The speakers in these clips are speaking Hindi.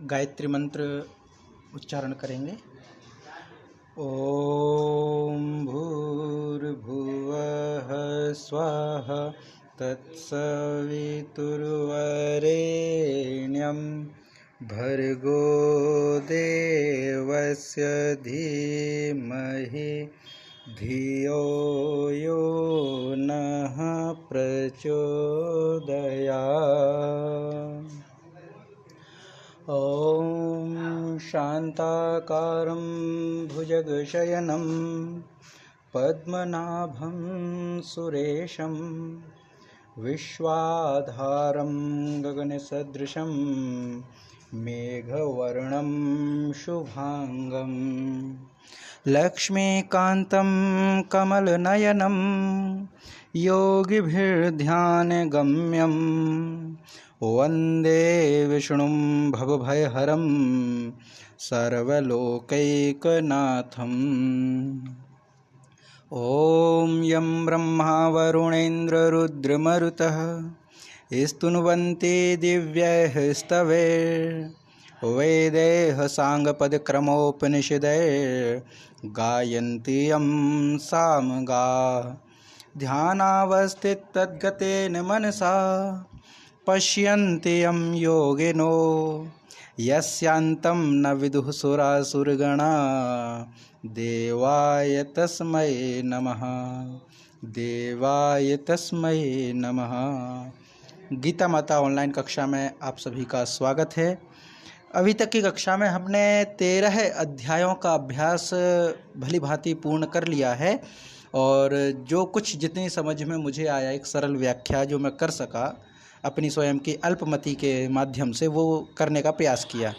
गायत्री मंत्र उच्चारण करेंगे। ओम भूर्भुवः स्वः तत्सवितुर्वरेण्यं भर्गो देवस्य धीमहि धियो यो नः प्रचोदयात्। ॐ शान्ताकारं भुजगशयनं पद्मनाभं सुरेशं विश्वाधारं गगनसदृशं मेघवर्णं शुभांगं लक्ष्मीकान्तं कमलनयनं योगिभिर्ध्यानगम्यं वन्दे विष्णुं भवभयहरं सर्वलोकैकनाथम्। ॐ यं ब्रह्मा वरुणेन्द्ररुद्रमरुतः स्तुन्वन्ति दिव्यैः स्तवैर्वेदैः साङ्गपदक्रमोपनिषदैर्गायन्ति यं सामगाः। ध्यानावस्थिततद्गतेन मनसा पश्यन्ति यं योगिनो यस्यान्तं न विदुः सुरासुरगणा। देवाय तस्मै नमः, देवाय तस्मै नमः। गीता माता ऑनलाइन कक्षा में आप सभी का स्वागत है। अभी तक की कक्षा में हमने 13 अध्यायों का अभ्यास भली भांति पूर्ण कर लिया है और जो कुछ जितनी समझ में मुझे आया एक सरल व्याख्या जो मैं कर सका अपनी स्वयं की अल्पमति के माध्यम से वो करने का प्रयास किया।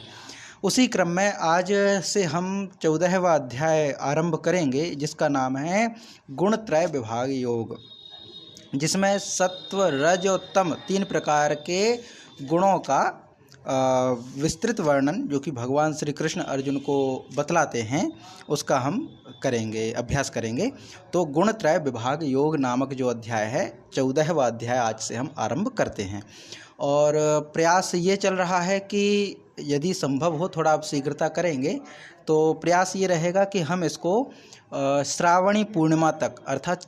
उसी क्रम में आज से हम 14वां अध्याय आरंभ करेंगे जिसका नाम है गुणत्रय विभाग योग, जिसमें सत्व रज और तम 3 प्रकार के गुणों का विस्तृत वर्णन जो कि भगवान श्री कृष्ण अर्जुन को बतलाते हैं उसका हम करेंगे, अभ्यास करेंगे। तो गुणत्रय विभाग योग नामक जो अध्याय है 14वां अध्याय आज से हम आरंभ करते हैं और प्रयास ये चल रहा है कि यदि संभव हो थोड़ा आप शीघ्रता करेंगे तो प्रयास ये रहेगा कि हम इसको श्रावणी पूर्णिमा तक अर्थात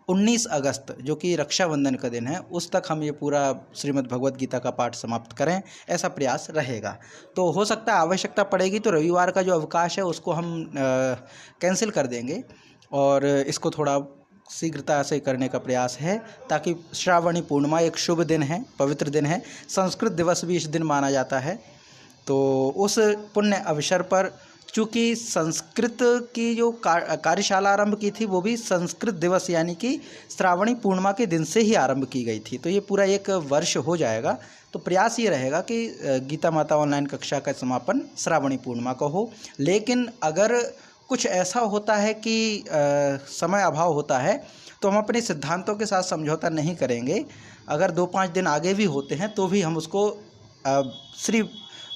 19 अगस्त जो कि रक्षाबंधन का दिन है उस तक हम ये पूरा श्रीमद् भगवद गीता का पाठ समाप्त करें, ऐसा प्रयास रहेगा। तो हो सकता है आवश्यकता पड़ेगी तो रविवार का जो अवकाश है उसको हम कैंसिल कर देंगे और इसको थोड़ा शीघ्रता से करने का प्रयास है ताकि श्रावणी पूर्णिमा एक शुभ दिन है, पवित्र दिन है, संस्कृत दिवस भी इस दिन माना जाता है। तो उस पुण्य अवसर पर चूँकि संस्कृत की जो कार्यशाला आरंभ की थी वो भी संस्कृत दिवस यानी कि श्रावणी पूर्णिमा के दिन से ही आरंभ की गई थी, तो ये पूरा एक वर्ष हो जाएगा। तो प्रयास ये रहेगा कि गीता माता ऑनलाइन कक्षा का समापन श्रावणी पूर्णिमा का हो। लेकिन अगर कुछ ऐसा होता है कि समय अभाव होता है तो हम अपने सिद्धांतों के साथ समझौता नहीं करेंगे। अगर 2-5 दिन आगे भी होते हैं तो भी हम उसको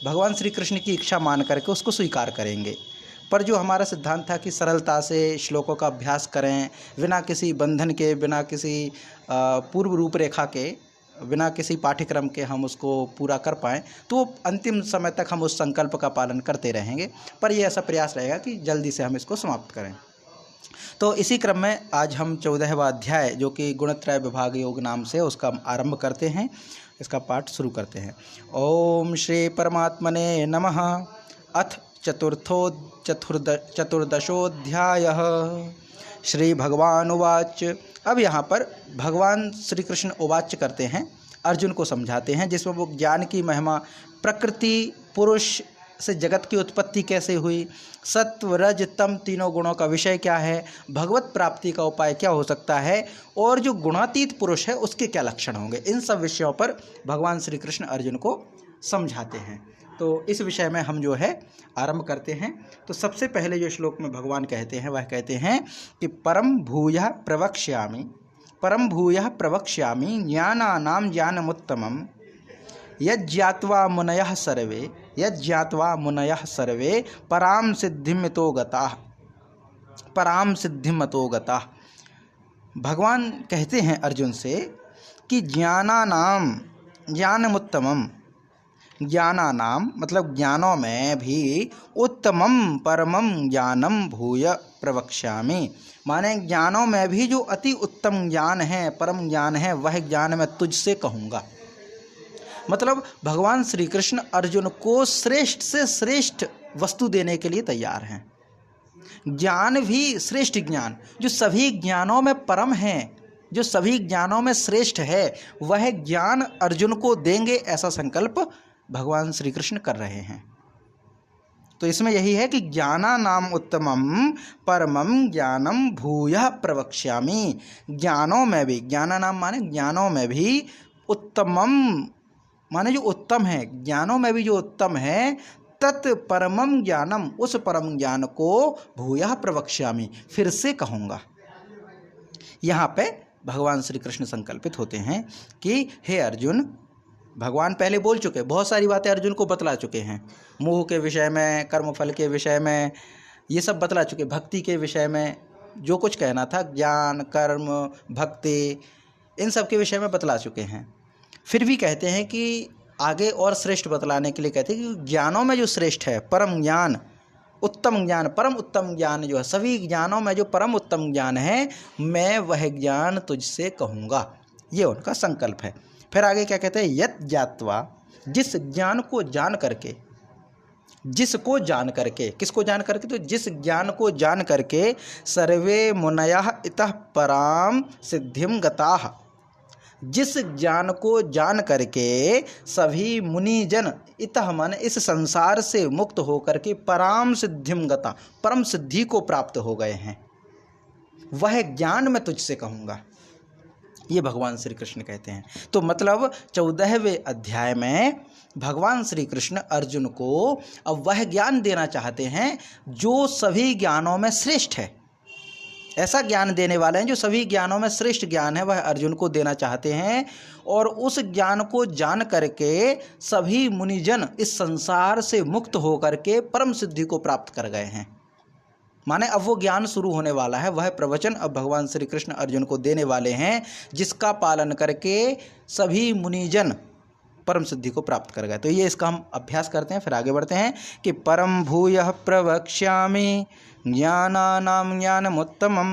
भगवान श्री कृष्ण की इच्छा मान करके उसको स्वीकार करेंगे। पर जो हमारा सिद्धांत था कि सरलता से श्लोकों का अभ्यास करें, बिना किसी बंधन के, बिना किसी पूर्व रूपरेखा के, बिना किसी पाठ्यक्रम के हम उसको पूरा कर पाएँ, तो अंतिम समय तक हम उस संकल्प का पालन करते रहेंगे। पर यह ऐसा प्रयास रहेगा कि जल्दी से हम इसको समाप्त करें। तो इसी क्रम में आज हम 14वां अध्याय जो कि गुणत्रय विभाग योग नाम से उसका आरंभ करते हैं, इसका पाठ शुरू करते हैं। ओम श्री परमात्मने नमः। अथ चतुर्दशोऽध्यायः। श्री भगवान उवाच। अब यहाँ पर भगवान श्री कृष्ण उवाच करते हैं, अर्जुन को समझाते हैं, जिसमें वो ज्ञान की महिमा, प्रकृति, पुरुष से जगत की उत्पत्ति कैसे हुई, सत्व रज तम तीनों गुणों का विषय क्या है, भगवत प्राप्ति का उपाय क्या हो सकता है और जो गुणातीत पुरुष है उसके क्या लक्षण होंगे, इन सब विषयों पर भगवान श्री कृष्ण अर्जुन को समझाते हैं। तो इस विषय में हम जो है आरंभ करते हैं। तो सबसे पहले जो श्लोक में भगवान कहते हैं वह कहते हैं कि परम भूयः प्रवक्ष्यामि ज्ञानानां ज्ञानमुत्तमम् यज्ञात्वा मुनयः सर्वे पराम सिद्धिमतो गताः। भगवान कहते हैं अर्जुन से कि ज्ञानानाम ज्ञानमुत्तमम्, ज्ञानानाम मतलब ज्ञानों में भी उत्तमम परमम ज्ञानम भूय प्रवक्ष्यामि, माने ज्ञानों में भी जो अति उत्तम ज्ञान है, परम ज्ञान है, वह ज्ञान मैं तुझसे कहूँगा। मतलब भगवान श्री कृष्ण अर्जुन को श्रेष्ठ से श्रेष्ठ वस्तु देने के लिए तैयार हैं। ज्ञान भी श्रेष्ठ ज्ञान, जो सभी ज्ञानों में परम है, जो सभी ज्ञानों में श्रेष्ठ है, वह ज्ञान अर्जुन को देंगे, ऐसा संकल्प भगवान श्री कृष्ण कर रहे हैं। तो इसमें यही है कि ज्ञानानाम उत्तमम परमम ज्ञानम भूयः प्रवक्ष्यामि, ज्ञानों में भी, ज्ञानानाम माने ज्ञानों में भी, उत्तमम माने जो उत्तम है, ज्ञानों में भी जो उत्तम है, तत् परमम ज्ञानम, उस परम ज्ञान को भूयः प्रवक्ष्यामि, फिर से कहूँगा। यहाँ पे भगवान श्री कृष्ण संकल्पित होते हैं कि हे अर्जुन, भगवान पहले बोल चुके, बहुत सारी बातें अर्जुन को बतला चुके हैं, मोह के विषय में, कर्मफल के विषय में, ये सब बतला चुके, भक्ति के विषय में जो कुछ कहना था, ज्ञान कर्म भक्ति, इन सब के विषय में बतला चुके हैं। फिर भी कहते हैं कि आगे और श्रेष्ठ बतलाने के लिए कहते हैं कि ज्ञानों में जो श्रेष्ठ है, परम ज्ञान, उत्तम ज्ञान, परम उत्तम ज्ञान जो है, सभी ज्ञानों में जो परम उत्तम ज्ञान है, मैं वह ज्ञान तुझसे कहूँगा, ये उनका संकल्प है। फिर आगे क्या कहते हैं, यत् ज्ञात्वा, जिस ज्ञान को जान करके, जिसको जान करके, किसको जान करके, तो जिस ज्ञान को जान करके सर्वे मुनयः इतः पराम सिद्धिम गताः, जिस ज्ञान को जान करके सभी मुनिजन, इतः मन इस संसार से मुक्त होकर के पराम सिद्धिम गता, परम सिद्धि को प्राप्त हो गए हैं, वह ज्ञान मैं तुझसे कहूँगा, ये भगवान श्री कृष्ण कहते हैं। तो मतलब 14वें अध्याय में भगवान श्री कृष्ण अर्जुन को अब वह ज्ञान देना चाहते हैं जो सभी ज्ञानों में श्रेष्ठ है, ऐसा ज्ञान देने वाले हैं जो सभी ज्ञानों में श्रेष्ठ ज्ञान है, वह अर्जुन को देना चाहते हैं। और उस ज्ञान को जान करके सभी मुनिजन इस संसार से मुक्त होकर के परम सिद्धि को प्राप्त कर गए हैं, माने अब वो ज्ञान शुरू होने वाला है, वह प्रवचन अब भगवान श्री कृष्ण अर्जुन को देने वाले हैं, जिसका पालन करके सभी मुनिजन परम सिद्धि को प्राप्त कर गए। तो ये इसका हम अभ्यास करते हैं, फिर आगे बढ़ते हैं कि परम भूयः प्रवक्ष्यामि ज्ञानानां ज्ञानमुत्तमं,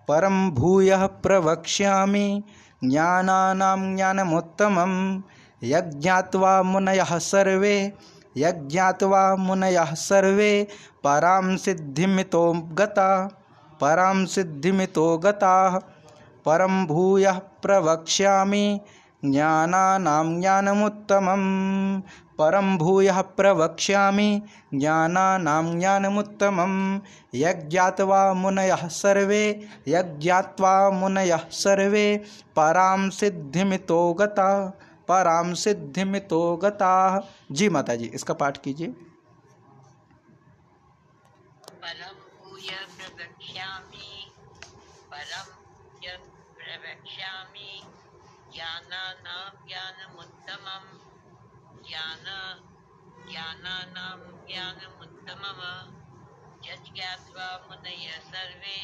परम भूयः प्रवक्ष्यामि ज्ञानानां ज्ञानमुत्तमं, यज्ञात्वा मुनयः सर्वे, यज्ञात्वा मुनयः सर्वे परां सिद्धिमितो गता, परां सिद्धिमितो गताः, परं भूयः प्रवक्ष्यामि ज्ञानानां ज्ञानमुत्तमं, परं भूयः प्रवक्ष्यामि ज्ञानानां ज्ञानमुत्तमं, यज्ञात्वा मुनयः सर्वे, यज्ञात्वा मुनयः सर्वे परां सिद्धिमितो गता, परां सिद्धिमितो गताः। जी माता जी, इसका पाठ कीजिए। परम भूयः प्रवक्ष्यामि, परम प्रवक्ष्यामि ज्ञानानां ज्ञानमुत्तमं, ज्ञानानां ज्ञानमुत्तमं, यज्ञात्वा मुनयः सर्वे,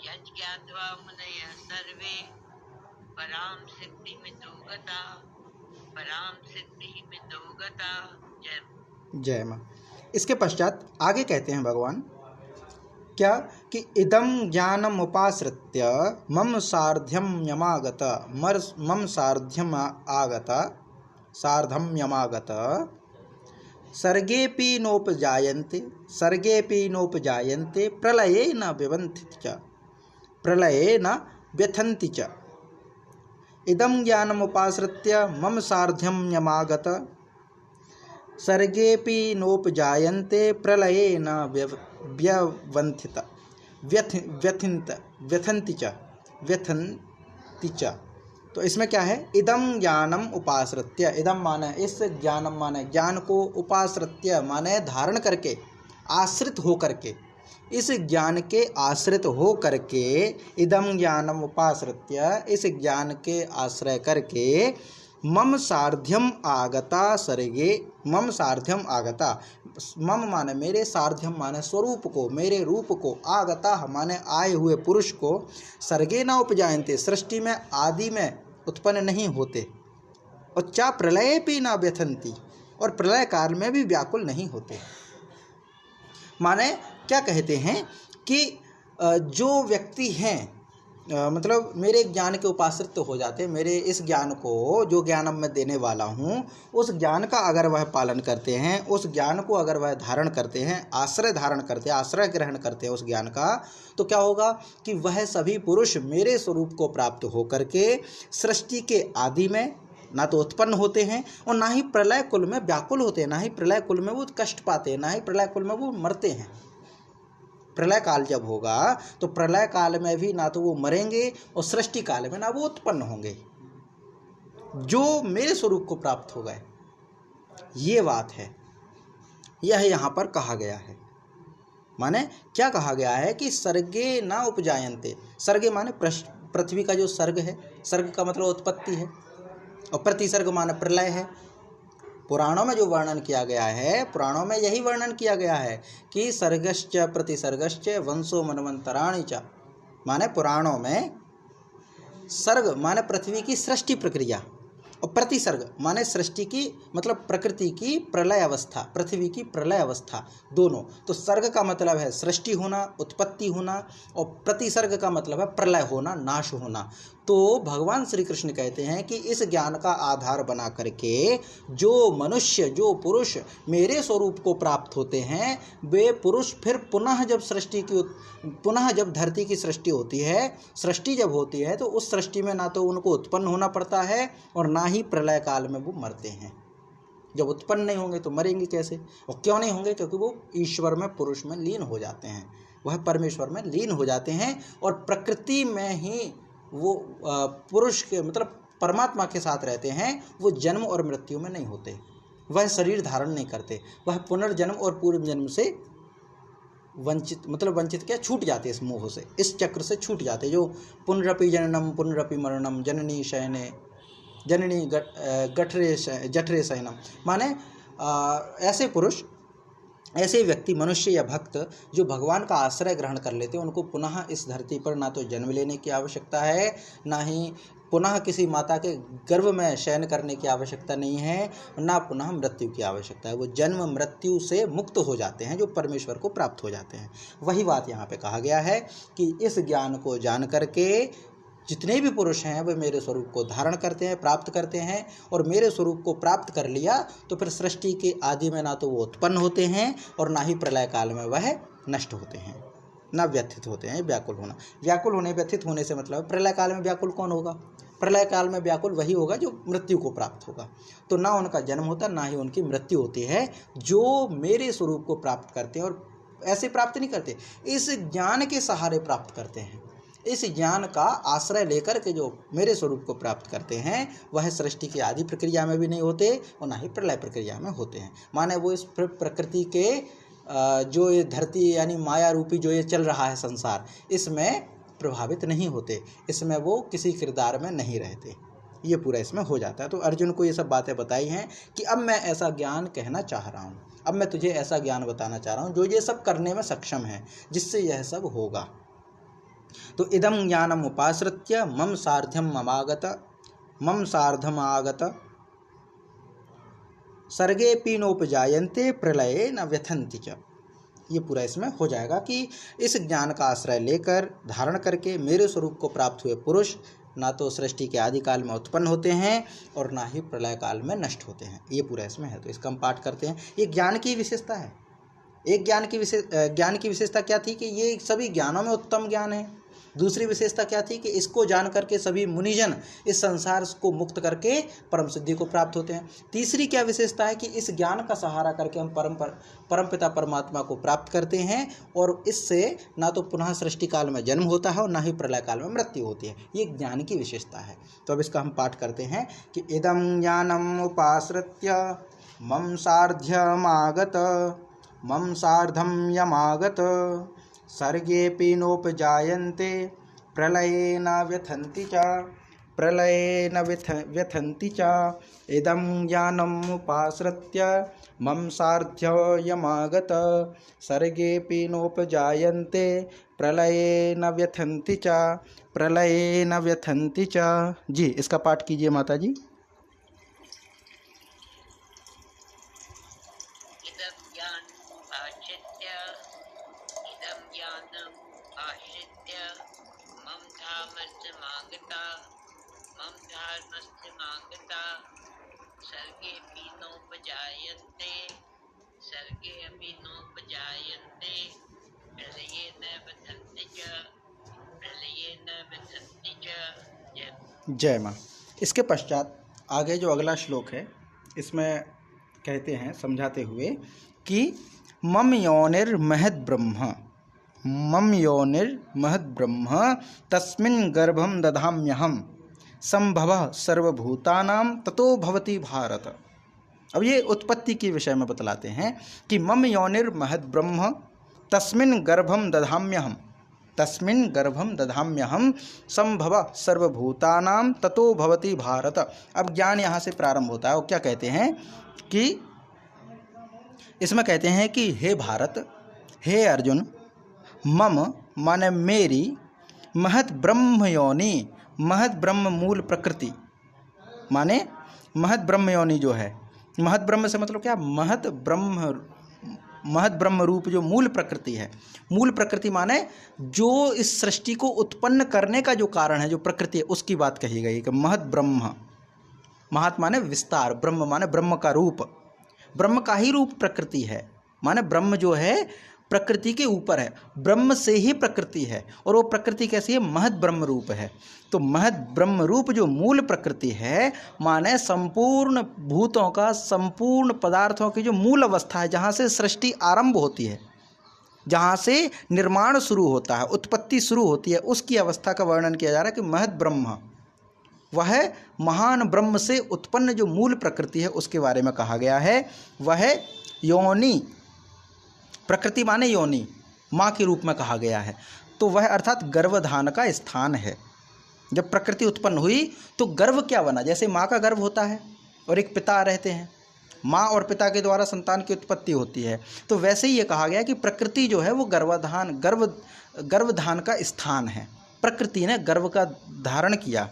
यज्ञात्वा मुनयः सर्वे परां सिद्धिमितो गता, परां सिद्धिमितो गता। जय माँ। इसके पश्चात आगे कहते हैं भगवान क्या कि इदं ज्ञानम उपाश्रित्य मम सार्ध्यम यमागत, मम सार्ध्यम आगत, सार्धम यमागत, सर्गेपि नोपजायन्ते, सर्गेपि नोपजायन्ते, प्रलये न व्यवन्ति च, प्रलये न व्यथन्ति च। इदं ज्ञानम उपाश्रित्य मम सार्ध्यम यमागत, सर्गेपि नोपजायन्ते, प्रलये न व्यवन्थित, व्यथन्ति च। तो इसमें क्या है, इदं ज्ञानम उपाश्रित्य, इदं माने इस, ज्ञानम माने ज्ञान को, उपाश्रित्य माने धारण करके, आश्रित हो करके, इस ज्ञान के आश्रित हो करके, इदं ज्ञानम उपाश्रित्य इस ज्ञान के आश्रय करके, मम सार्ध्यम आगता सर्गे, मम सार्ध्यम आगता, मम माने मेरे, सार्ध्यम माने स्वरूप को, मेरे रूप को, आगता माने आए हुए पुरुष को, सर्गे न उपजायन्ते सृष्टि में आदि में उत्पन्न नहीं होते, और चा प्रलयेपि न व्यथन्ति, और प्रलय काल में भी व्याकुल नहीं होते। माने क्या कहते हैं कि जो व्यक्ति हैं मतलब मेरे ज्ञान के उपाश्रित तो हो जाते, मेरे इस ज्ञान को, जो ज्ञान अब मैं देने वाला हूँ, उस ज्ञान का अगर वह पालन करते हैं, उस ज्ञान को अगर वह धारण करते हैं, आश्रय धारण करते हैं, आश्रय ग्रहण करते हैं उस ज्ञान का, तो क्या होगा कि वह सभी पुरुष मेरे स्वरूप को प्राप्त होकर के सृष्टि के आदि में ना तो उत्पन्न होते हैं और ना ही प्रलय कुल में व्याकुल होते हैं, ना ही प्रलय कुल में वो कष्ट पाते हैं, ना ही प्रलय कुल में वो मरते हैं। प्रलय काल जब होगा तो प्रलय काल में भी ना तो वो मरेंगे और सृष्टि काल में ना वो उत्पन्न होंगे, जो मेरे स्वरूप को प्राप्त हो गए। ये बात है, यह यहाँ पर कहा गया है। माने क्या कहा गया है कि सर्गे ना उपजायन्ते। सर्गे माने पृथ्वी का जो सर्ग है, सर्ग का मतलब उत्पत्ति है, और प्रतिसर्ग माने प्रलय है। पुराणों में जो वर्णन किया गया है, पुराणों में यही वर्णन किया गया है कि सर्गश्च प्रतिसर्गश्च वंशो मनवंतराणि च। माने पुराणों में सर्ग माने पृथ्वी की सृष्टि प्रक्रिया, और प्रतिसर्ग माने सृष्टि की मतलब प्रकृति की प्रलय अवस्था, पृथ्वी की प्रलय अवस्था, दोनों। तो सर्ग का मतलब है सृष्टि होना, उत्पत्ति होना, और प्रतिसर्ग का मतलब है प्रलय होना, नाश होना। तो भगवान श्री कृष्ण कहते हैं कि इस ज्ञान का आधार बना करके जो मनुष्य, जो पुरुष मेरे स्वरूप को प्राप्त होते हैं, वे पुरुष फिर पुनः जब धरती की सृष्टि होती है, सृष्टि जब होती है, तो उस सृष्टि में ना तो उनको उत्पन्न होना पड़ता है और ना ही प्रलय काल में वो मरते हैं। जब उत्पन्न नहीं होंगे तो मरेंगे कैसे, और क्यों नहीं होंगे? क्योंकि वो ईश्वर में, पुरुष में लीन हो जाते हैं, वह परमेश्वर में लीन हो जाते हैं, और प्रकृति में ही वो पुरुष के मतलब परमात्मा के साथ रहते हैं। वो जन्म और मृत्यु में नहीं होते, वह शरीर धारण नहीं करते, वह पुनर्जन्म और पूर्व जन्म से वंचित क्या, छूट जाते इस मोह से, इस चक्र से छूट जाते। जो पुनरपि जननम पुनरपि मरणम जननी शयने जननी जठरे शयनम। माने ऐसे पुरुष, ऐसे व्यक्ति, मनुष्य या भक्त जो भगवान का आश्रय ग्रहण कर लेते हैं, उनको पुनः इस धरती पर ना तो जन्म लेने की आवश्यकता है, ना ही पुनः किसी माता के गर्भ में शयन करने की आवश्यकता नहीं है, ना पुनः मृत्यु की आवश्यकता है। वो जन्म मृत्यु से मुक्त हो जाते हैं, जो परमेश्वर को प्राप्त हो जाते हैं। वही बात यहाँ पे कहा गया है कि इस ज्ञान को जान करके जितने भी पुरुष हैं वे मेरे स्वरूप को धारण करते हैं, प्राप्त करते हैं, और मेरे स्वरूप को प्राप्त कर लिया तो फिर सृष्टि के आदि में ना तो वो उत्पन्न होते हैं और ना ही प्रलय काल में वह नष्ट होते हैं, ना व्यथित होते हैं। व्याकुल होना, व्याकुल होने, व्यथित होने से मतलब प्रलय काल में व्याकुल कौन होगा? प्रलय काल में व्याकुल वही होगा जो मृत्यु को प्राप्त होगा। तो ना उनका जन्म होता, ना ही उनकी मृत्यु होती है, जो मेरे स्वरूप को प्राप्त करते हैं। और ऐसे प्राप्त नहीं करते, इस ज्ञान के सहारे प्राप्त करते हैं। इस ज्ञान का आश्रय लेकर के जो मेरे स्वरूप को प्राप्त करते हैं, वह सृष्टि की आदि प्रक्रिया में भी नहीं होते और ना ही प्रलय प्रक्रिया में होते हैं। माने वो इस प्रकृति के जो ये धरती यानी माया रूपी जो ये चल रहा है संसार, इसमें प्रभावित नहीं होते, इसमें वो किसी किरदार में नहीं रहते। ये पूरा इसमें हो जाता है। तो अर्जुन को ये सब बातें बताई हैं कि अब मैं ऐसा ज्ञान कहना चाह रहा हूँ, अब मैं तुझे ऐसा ज्ञान बताना चाह रहा हूँ जो ये सब करने में सक्षम है, जिससे यह सब होगा। तो इदं ज्ञानम उपाश्रित्य मम सार्धम आगत सर्गेऽपि नोपजायन्ते प्रलये न व्यथन्ति च। ये पूरा इसमें हो जाएगा कि इस ज्ञान का आश्रय लेकर, धारण करके मेरे स्वरूप को प्राप्त हुए पुरुष ना तो सृष्टि के आदि काल में उत्पन्न होते हैं और ना ही प्रलय काल में नष्ट होते हैं। ये पूरा इसमें है। तो इसका हम पाठ करते हैं। ये ज्ञान की विशेषता है। एक ज्ञान की विशेषता क्या थी कि ये सभी ज्ञानों में उत्तम ज्ञान है। दूसरी विशेषता क्या थी कि इसको जान करके सभी मुनिजन इस संसार को मुक्त करके परम सिद्धि को प्राप्त होते हैं। तीसरी क्या विशेषता है कि इस ज्ञान का सहारा करके हम परमपिता परमात्मा को प्राप्त करते हैं और इससे ना तो पुनः सृष्टि काल में जन्म होता है और ना ही प्रलय काल में मृत्यु होती है। ये ज्ञान की विशेषता है। तो अब इसका हम पाठ करते हैं कि इदं ज्ञानम उपाश्रित्य मम सार्धम यमागत सर्गेऽपि नोपजायन्ते प्रलये न व्यथन्ति च इदं ज्ञानम् उपाश्रित्य मम सार्ध्ययमागत सर्गेऽपि नोपजायन्ते प्रलये न व्यथन्ति च। जी, इसका पाठ कीजिए माता जी। इदं ज्ञानम् आश्रित्य इदं ज्ञानम् आश्रित्य मम धर्मस्य मागता मम धर्मस्य मागता सर्गेऽपि नोपजायन्ते सर्गे अपि नोपजायन्ते प्रलये न बधन्ति च प्रलये न बधन्ति च। जय माँ। इसके पश्चात आगे जो अगला श्लोक है इसमें कहते हैं समझाते हुए कि मम योनिर्महद् ब्रह्म मम योनिर्महद् ब्रह्म तस्मिन् गर्भं दधाम्यहम् संभवः सर्वभूतानां ततो भवति भारत। अब ये उत्पत्ति के विषय में बतलाते हैं कि मम योनिर्महद् ब्रह्म तस्मिन् गर्भं दधाम्यहम् तस्मिन् गर्भं दधाम्यहम् संभवः सर्वभूतानां ततो भवति भारत। अब ज्ञान यहाँ से प्रारंभ होता है। वो क्या कहते हैं कि इसमें कहते हैं कि हे भारत, हे अर्जुन, मम माने मेरी, महत् ब्रह्म योनि, महत् ब्रह्म मूल प्रकृति माने महत् ब्रह्म योनि जो है, महत् ब्रह्म से मतलब क्या, महत् ब्रह्म रूप जो मूल प्रकृति है। मूल प्रकृति माने जो इस सृष्टि को उत्पन्न करने का जो कारण है, जो प्रकृति है, उसकी बात कही गई कि महत् ब्रह्म। महत् माने विस्तार, ब्रह्म माने ब्रह्म का रूप, ब्रह्म का ही रूप प्रकृति है। माने ब्रह्म जो है प्रकृति के ऊपर है, ब्रह्म से ही प्रकृति है। और वो प्रकृति कैसी है, महत् ब्रह्म रूप है। तो महत् ब्रह्म रूप जो मूल प्रकृति है माने संपूर्ण भूतों का, संपूर्ण पदार्थों की जो मूल अवस्था है, जहाँ से सृष्टि आरंभ होती है, जहाँ से निर्माण शुरू होता है, उत्पत्ति शुरू होती है, उसकी अवस्था का वर्णन किया जा रहा है कि महत् ब्रह्म, वह महान ब्रह्म से उत्पन्न जो मूल प्रकृति है उसके बारे में कहा गया है। वह योनि, प्रकृति माने योनि, माँ के रूप में कहा गया है। तो वह अर्थात गर्भधान का स्थान है। जब प्रकृति उत्पन्न हुई तो गर्भ क्या बना, जैसे माँ का गर्भ होता है और एक पिता रहते हैं, माँ और पिता के द्वारा संतान की उत्पत्ति होती है, तो वैसे ही ये कहा गया कि प्रकृति जो है वो गर्भधान का स्थान है। प्रकृति ने गर्भ का धारण किया,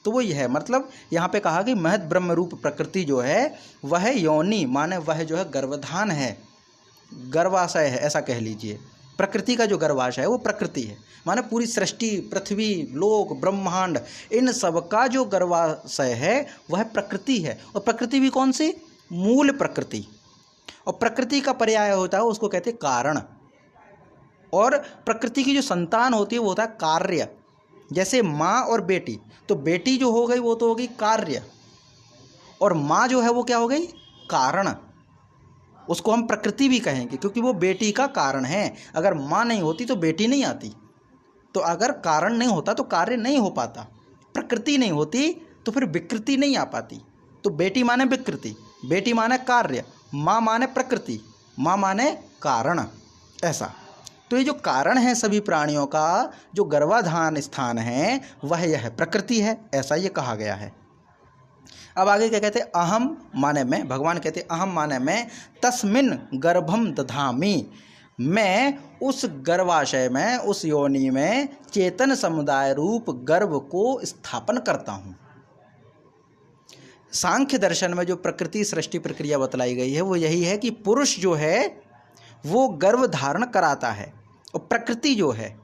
तो वो यह है। मतलब यहाँ पे कहा कि महत् ब्रह्म रूप प्रकृति जो है वह योनि माने वह जो है गर्भधान है, गर्भाशय है, ऐसा कह लीजिए। प्रकृति का जो गर्भाशय है वो प्रकृति है, माने पूरी सृष्टि, पृथ्वी, लोक, ब्रह्मांड, इन सब का जो गर्भाशय है वह प्रकृति है। और प्रकृति भी कौन सी, मूल प्रकृति। और प्रकृति का पर्याय होता है उसको कहते हैं कारण। और प्रकृति की जो संतान होती है वो होता है कार्य। जैसे माँ और बेटी, तो बेटी जो हो गई वो तो हो गई कार्य, और माँ जो है वो क्या हो गई, कारण। उसको हम प्रकृति भी कहेंगे क्योंकि वो बेटी का कारण है। अगर माँ नहीं होती तो बेटी नहीं आती, तो अगर कारण नहीं होता तो कार्य नहीं हो पाता, प्रकृति नहीं होती तो फिर विकृति नहीं आ पाती। तो बेटी माने विकृति, बेटी माने कार्य, माँ माने प्रकृति, माँ माने कारण, ऐसा। तो ये जो कारण है सभी प्राणियों का, जो गर्भाधान स्थान है वह यह प्रकृति है, ऐसा ये कहा गया है। अब आगे क्या कहते हैं, अहम माने मैं, भगवान कहते हैं अहम माने मैं, तस्मिन् गर्भम दधामि, मैं उस गर्भाशय में, उस योनि में चेतन समुदाय रूप गर्भ को स्थापन करता हूँ। सांख्य दर्शन में जो प्रकृति सृष्टि प्रक्रिया बतलाई गई है वो यही है कि पुरुष जो है वो गर्भ धारण कराता है, और प्रकृति जो है,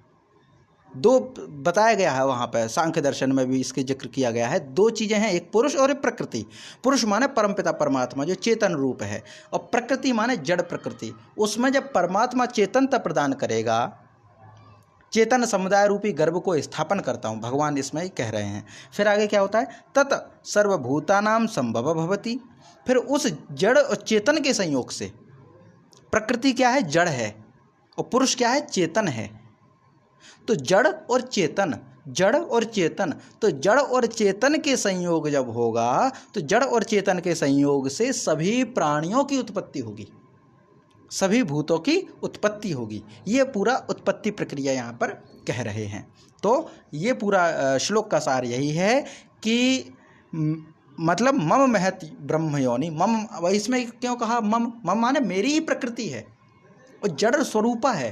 दो बताया गया है वहाँ पर, सांख्य दर्शन में भी इसके जिक्र किया गया है। दो चीज़ें हैं, एक पुरुष और एक प्रकृति। पुरुष माने परमपिता परमात्मा जो चेतन रूप है, और प्रकृति माने जड़ प्रकृति। उसमें जब परमात्मा चेतनता प्रदान करेगा, चेतन समुदाय रूपी गर्भ को स्थापन करता हूँ, भगवान इसमें कह रहे हैं। फिर आगे क्या होता है, तत् सर्वभूतानां संभव भवति, फिर उस जड़ और चेतन के संयोग से, प्रकृति क्या है, जड़ है, और पुरुष क्या है, चेतन है। तो जड़ और चेतन, जड़ और चेतन, तो जड़ और चेतन के संयोग जब होगा तो जड़ और चेतन के संयोग से सभी प्राणियों की उत्पत्ति होगी, सभी भूतों की उत्पत्ति होगी। ये पूरा उत्पत्ति प्रक्रिया यहाँ पर कह रहे हैं। तो ये पूरा श्लोक का सार यही है कि मतलब मम महत् ब्रह्म योनि, मम, इसमें क्यों कहा मम, मम माने मेरी ही प्रकृति है, और जड़ स्वरूपा है।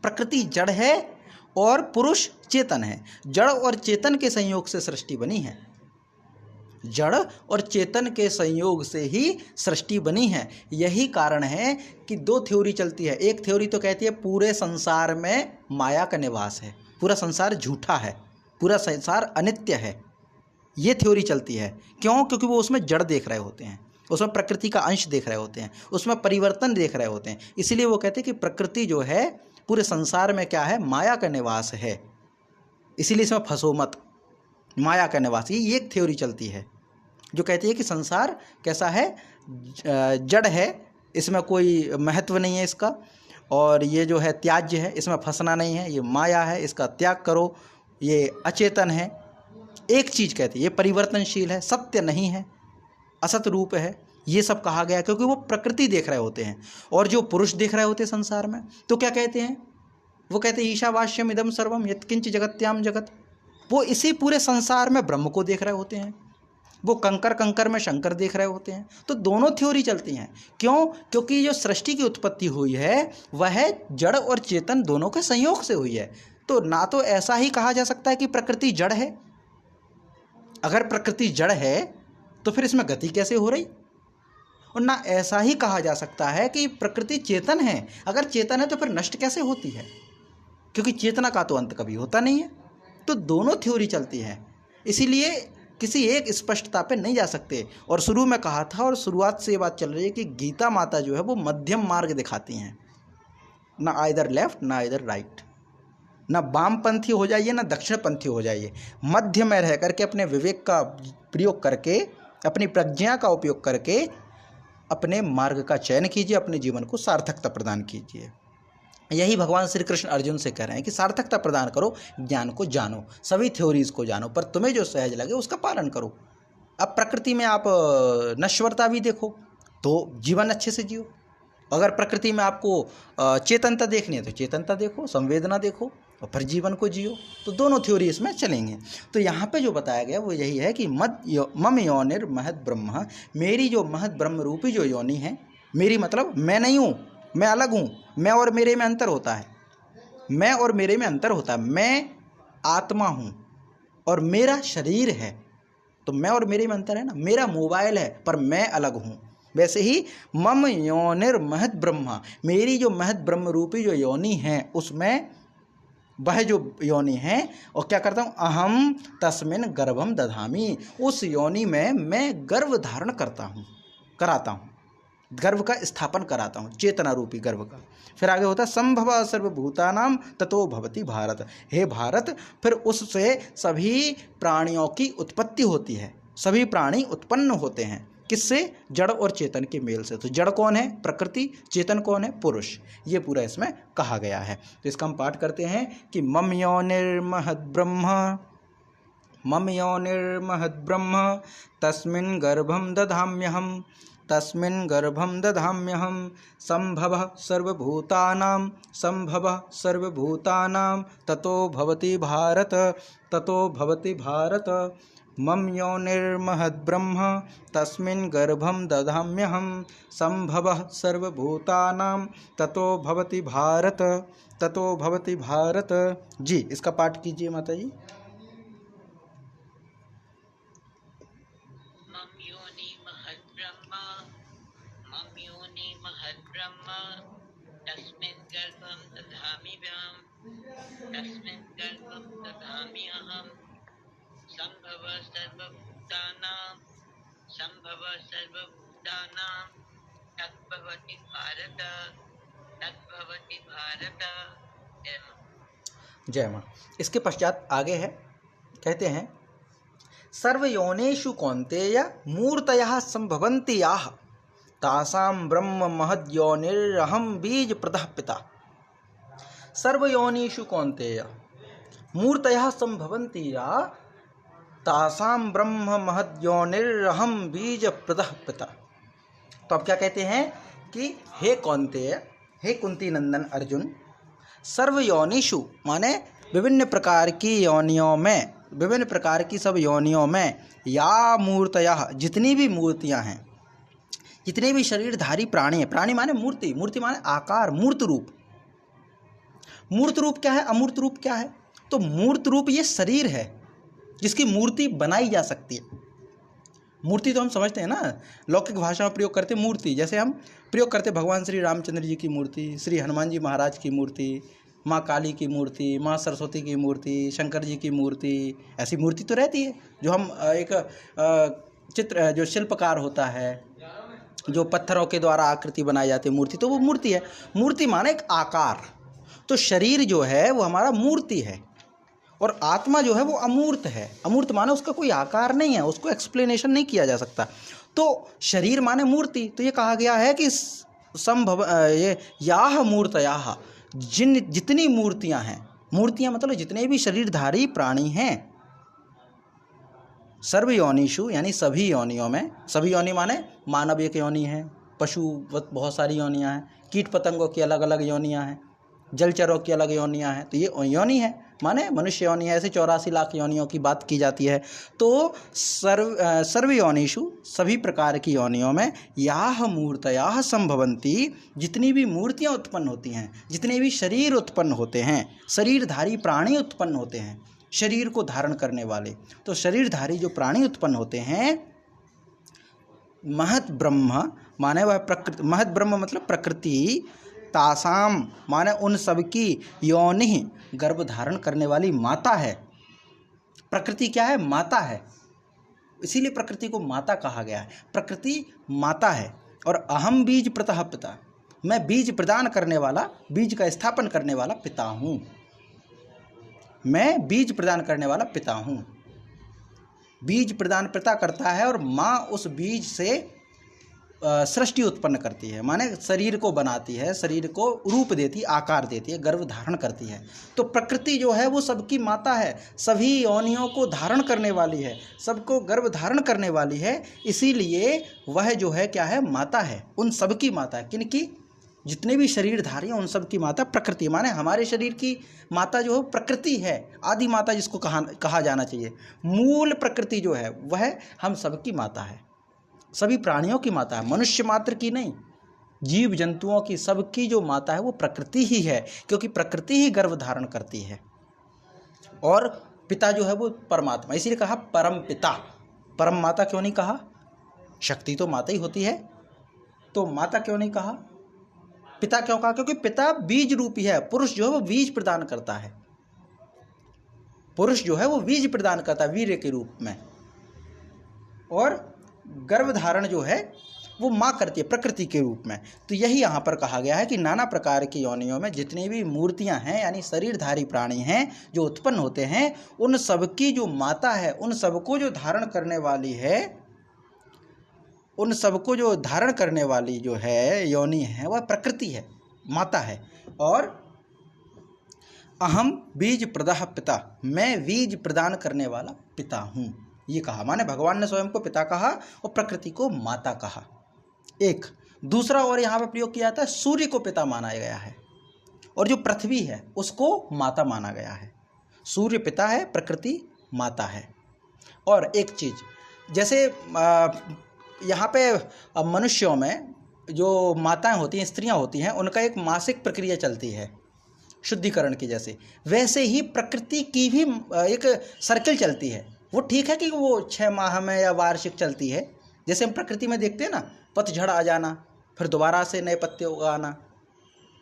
प्रकृति जड़ है और पुरुष चेतन है, जड़ और चेतन के संयोग से सृष्टि बनी है। जड़ और चेतन के संयोग से ही सृष्टि बनी है। यही कारण है कि दो थ्योरी चलती है। एक थ्योरी तो कहती है पूरे संसार में माया का निवास है, पूरा संसार झूठा है, पूरा संसार अनित्य है। ये थ्योरी चलती है। क्यों? क्योंकि वो उसमें जड़ देख रहे होते हैं, उसमें प्रकृति का अंश देख रहे होते हैं, उसमें परिवर्तन देख रहे होते हैं। इसीलिए वो कहते हैं कि प्रकृति जो है पूरे संसार में क्या है, माया का निवास है, इसीलिए इसमें फंसो मत, माया का निवास। ये एक थ्योरी चलती है जो कहती है कि संसार कैसा है, जड़ है, इसमें कोई महत्व नहीं है इसका, और ये जो है त्याज्य है, इसमें फंसना नहीं है, ये माया है, इसका त्याग करो, ये अचेतन है। एक चीज़ कहती है ये परिवर्तनशील है, सत्य नहीं है, असत रूप है। ये सब कहा गया क्योंकि वो प्रकृति देख रहे होते हैं। और जो पुरुष देख रहे होते हैं संसार में, तो क्या कहते हैं, वो कहते हैं ईशावास्यम इदम सर्वम यत्किंच जगत्याम जगत। वो इसी पूरे संसार में ब्रह्म को देख रहे होते हैं, वो कंकर कंकर में शंकर देख रहे होते हैं। तो दोनों थ्योरी चलती हैं। क्यों? क्योंकि जो सृष्टि की उत्पत्ति हुई है वह जड़ और चेतन दोनों के संयोग से हुई है। तो ना तो ऐसा ही कहा जा सकता है कि प्रकृति जड़ है। अगर प्रकृति जड़ है तो फिर इसमें गति कैसे हो रही, और ना ऐसा ही कहा जा सकता है कि प्रकृति चेतन है। अगर चेतन है तो फिर नष्ट कैसे होती है, क्योंकि चेतना का तो अंत कभी होता नहीं है। तो दोनों थ्योरी चलती है, इसीलिए किसी एक स्पष्टता पे नहीं जा सकते। और शुरू में कहा था और शुरुआत से ये बात चल रही है कि गीता माता जो है वो मध्यम मार्ग दिखाती हैं, ना आइदर लेफ्ट ना आइदर राइट, ना वामपंथी हो जाइए ना दक्षिणपंथी हो जाइए। मध्य में रह करके अपने विवेक का प्रयोग करके, अपनी प्रज्ञा का उपयोग करके अपने मार्ग का चयन कीजिए, अपने जीवन को सार्थकता प्रदान कीजिए। यही भगवान श्री कृष्ण अर्जुन से कह रहे हैं कि सार्थकता प्रदान करो, ज्ञान को जानो, सभी थ्योरीज को जानो, पर तुम्हें जो सहज लगे उसका पालन करो। अब प्रकृति में आप नश्वरता भी देखो तो जीवन अच्छे से जियो। अगर प्रकृति में आपको चेतनता देखनी है तो चेतनता देखो, संवेदना देखो, और फिर जीवन को जियो। तो दोनों थ्योरी इसमें चलेंगे। तो यहाँ पे जो बताया गया वो यही है कि मम योनिर महद ब्रह्म, मेरी जो महद ब्रह्म रूपी जो योनि है, मेरी मतलब मैं नहीं हूँ, मैं अलग हूँ, मैं और मेरे में अंतर होता है, मैं और मेरे में अंतर होता है। मैं आत्मा हूँ और मेरा शरीर है, तो मैं और मेरे में अंतर है ना। मेरा मोबाइल है पर मैं अलग हूँ। वैसे ही मम योनिर महद ब्रह्मा, मेरी जो महद ब्रह्म रूपी जो योनि है उसमें वह जो योनि है, और क्या करता हूँ, अहम तस्मिन गर्भम दधामी, उस योनि में मैं गर्भ धारण कराता हूँ, गर्भ का स्थापन कराता हूँ, चेतना रूपी गर्भ का। फिर आगे होता है संभव सर्वभूतानाम ततो भवति भारत, हे भारत, फिर उससे सभी प्राणियों की उत्पत्ति होती है, सभी प्राणी उत्पन्न होते हैं। किससे? जड़ और चेतन के मेल से। तो जड़ कौन है? प्रकृति। चेतन कौन है? पुरुष। ये पूरा इसमें कहा गया है। तो इसका हम पाठ करते हैं कि मम योनिर्महद् ब्रह्म, मम योनिर्महद् ब्रह्म, तस्मिन् गर्भं दधाम्यहम्, तस्मिन् गर्भं दधाम्यहम्, संभवः सर्वभूतानां, संभवः सर्वभूतानां, ततो भवति भारत, ततो भवति भारत। मम योनिर्महद् ब्रह्म, तस्मिन् गर्भं दधाम्यहम्, संभवः सर्वभूतानां, ततो भवति भारत, ततो भवति भारत। जी, इसका पाठ कीजिए माता जी। मम योनि महद् ब्रह्म, मम योनि महद् ब्रह्म, तस्मिन् गर्भं दधाम्यहम्, तस्मिन् गर्भं दधाम्यहम्, संभवः सर्वभूतानां, संभवः सर्वभूतानां, तद्भवति भारत, तद्भवति भारत। जय माँ। इसके पश्चात आगे है, कहते हैं सर्वयोनिषु कौन्तेय मूर्तयः संभवन्ति याः, तासां ब्रह्म महद्योनिरहं बीज प्रदः पिता। सर्वयोनिषु कौन्तेय मूर्तयः संभवन्ति याः, तासां ब्रह्म महद्योनिरहं बीज प्रदः पिता। तो अब क्या कहते हैं कि हे कौन्तेय, हे कुंती नंदन अर्जुन, सर्वयोनिषु माने विभिन्न प्रकार की योनियों में, विभिन्न प्रकार की सब योनियों में, या मूर्तयः जितनी भी मूर्तियां हैं, जितने भी शरीरधारी प्राणी हैं, प्राणी माने मूर्ति, मूर्ति माने आकार, मूर्त रूप। मूर्त रूप क्या है, अमूर्त रूप क्या है? तो मूर्त रूप ये शरीर है जिसकी मूर्ति बनाई जा सकती है। मूर्ति तो हम समझते हैं ना, लौकिक भाषा में प्रयोग करते मूर्ति, जैसे हम प्रयोग करते भगवान श्री रामचंद्र जी की मूर्ति, श्री हनुमान जी महाराज की मूर्ति, माँ काली की मूर्ति, माँ सरस्वती की मूर्ति, शंकर जी की मूर्ति, ऐसी मूर्ति तो रहती है। जो हम एक चित्र, जो शिल्पकार होता है, जो पत्थरों के द्वारा आकृति बनाई जाती है मूर्ति, तो वो मूर्ति है। मूर्ति माने एक आकार। तो शरीर जो है वो हमारा मूर्ति है, और आत्मा जो है वो अमूर्त है। अमूर्त माने उसका कोई आकार नहीं है, उसको एक्सप्लेनेशन नहीं किया जा सकता। तो शरीर माने मूर्ति। तो ये कहा गया है कि संभव ये याह मूर्तयाह, जितनी मूर्तियां हैं, मूर्तियां मतलब जितने भी शरीरधारी प्राणी हैं, सर्व योनिषु यानी सभी योनियों में, सभी योनि माने मानव एक योनि है, पशु बहुत सारी योनियां हैं, कीट पतंगों की अलग अलग योनियां हैं, जलचरों की अलग योनियां हैं, तो ये योनि है माने मनुष्य योनि है। ऐसे 84 लाख योनियों की बात की जाती है। तो सर्व योनिषु सभी प्रकार की योनियों में याह मूर्तयाः संभवन्ति, जितनी भी मूर्तियां उत्पन्न होती हैं, जितने भी शरीर उत्पन्न होते हैं, शरीरधारी प्राणी उत्पन्न होते हैं, शरीर को धारण करने वाले, तो शरीरधारी जो प्राणी उत्पन्न होते हैं, महत ब्रह्म माने वह प्रकृति, महत ब्रह्म मतलब प्रकृति, तासाम माने उन सबकी, योनि गर्भ धारण करने वाली माता है। प्रकृति क्या है? माता है, इसीलिए प्रकृति को माता कहा गया है। प्रकृति माता है। और अहम बीज प्रतः पिता, मैं बीज प्रदान करने वाला, बीज का स्थापन करने वाला पिता हूँ। मैं बीज प्रदान करने वाला पिता हूँ। बीज प्रदान पिता करता है, और माँ उस बीज से सृष्टि उत्पन्न करती है, माने शरीर को बनाती है, शरीर को रूप देती, आकार देती है, गर्भ धारण करती है। तो प्रकृति जो है वो सबकी माता है, सभी योनियों को धारण करने वाली है, सबको गर्भ धारण करने वाली है। इसीलिए वह जो है क्या है? माता है, उन सबकी माता है। किनकी? जितने भी शरीरधारी हैं उन सब की माता प्रकृति, माने हमारे शरीर की माता जो है प्रकृति है, आदि माता जिसको कहा जाना चाहिए। मूल प्रकृति जो है वह हम सबकी माता है, सभी प्राणियों की माता है, मनुष्य मात्र की नहीं, जीव जंतुओं की, सबकी जो माता है वो प्रकृति ही है, क्योंकि प्रकृति ही गर्भ धारण करती है। और पिता जो है वो परमात्मा, इसीलिए कहा परम पिता। परम माता क्यों नहीं कहा? शक्ति तो माता ही होती है, तो माता क्यों नहीं कहा? पिता क्यों कहा? क्योंकि पिता बीज रूपी है। पुरुष जो है वो बीज प्रदान करता है, पुरुष जो है वो बीज प्रदान करता है वीर्य के रूप में, और गर्भ धारण जो है वो माँ करती है प्रकृति के रूप में। तो यही यहाँ पर कहा गया है कि नाना प्रकार की योनियों में जितनी भी मूर्तियाँ हैं, यानी शरीरधारी प्राणी हैं जो उत्पन्न होते हैं, उन सबकी जो माता है, उन सबको जो धारण करने वाली है, उन सबको जो धारण करने वाली जो है योनि है वह प्रकृति है, माता है। और अहम बीज प्रदाह पिता, मैं बीज प्रदान करने वाला पिता हूँ, ये कहा। माने भगवान ने स्वयं को पिता कहा और प्रकृति को माता कहा। एक दूसरा और यहाँ पर प्रयोग किया जाता है, सूर्य को पिता माना गया है, और जो पृथ्वी है उसको माता माना गया है। सूर्य पिता है, प्रकृति माता है। और एक चीज़, जैसे यहाँ पे मनुष्यों में जो माताएं होती हैं, स्त्रियां होती हैं, उनका एक मासिक प्रक्रिया चलती है शुद्धिकरण की, जैसे वैसे ही प्रकृति की भी एक सर्कल चलती है। वो ठीक है कि वो 6 माह में या वार्षिक चलती है, जैसे हम प्रकृति में देखते हैं ना, पतझड़ आ जाना, फिर दोबारा से नए पत्ते उगाना,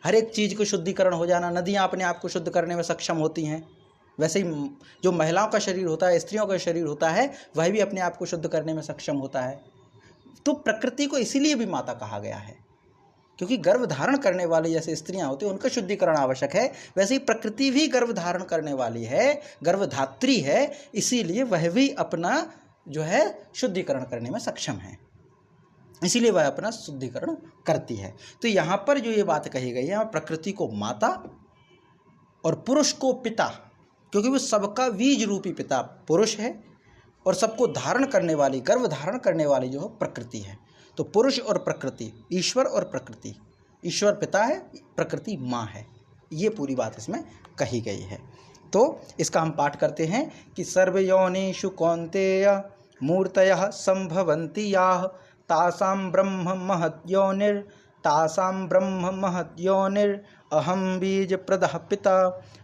हर एक चीज़ को शुद्धिकरण हो जाना, नदियाँ अपने आप को शुद्ध करने में सक्षम होती हैं। वैसे ही जो महिलाओं का शरीर होता है, स्त्रियों का शरीर होता है, वह भी अपने आप को शुद्ध करने में सक्षम होता है। तो प्रकृति को इसीलिए भी माता कहा गया है, क्योंकि गर्भ धारण करने वाली जैसे स्त्रियां होती हैं उनका शुद्धिकरण आवश्यक है, वैसे ही प्रकृति भी गर्भ धारण करने वाली है, गर्भधात्री है, इसीलिए वह भी अपना जो है शुद्धिकरण करने में सक्षम है, इसीलिए वह अपना शुद्धिकरण करती है। तो यहाँ पर जो ये बात कही गई है, प्रकृति को माता और पुरुष को पिता, क्योंकि वो सबका बीज रूपी पिता पुरुष है, और सबको धारण करने वाली, गर्भ धारण करने वाली जो है प्रकृति है। तो पुरुष और प्रकृति, ईश्वर और प्रकृति, ईश्वर पिता है, प्रकृति माँ है, ये पूरी बात इसमें कही गई है। तो इसका हम पाठ करते हैं कि सर्वयोनिषु कौन्तेय मूर्तयः संभवन्ति याः तासां ब्रह्म महद्योनिर्, तासां ब्रह्म महद्योनिर्, अहं बीज प्रदः पिता,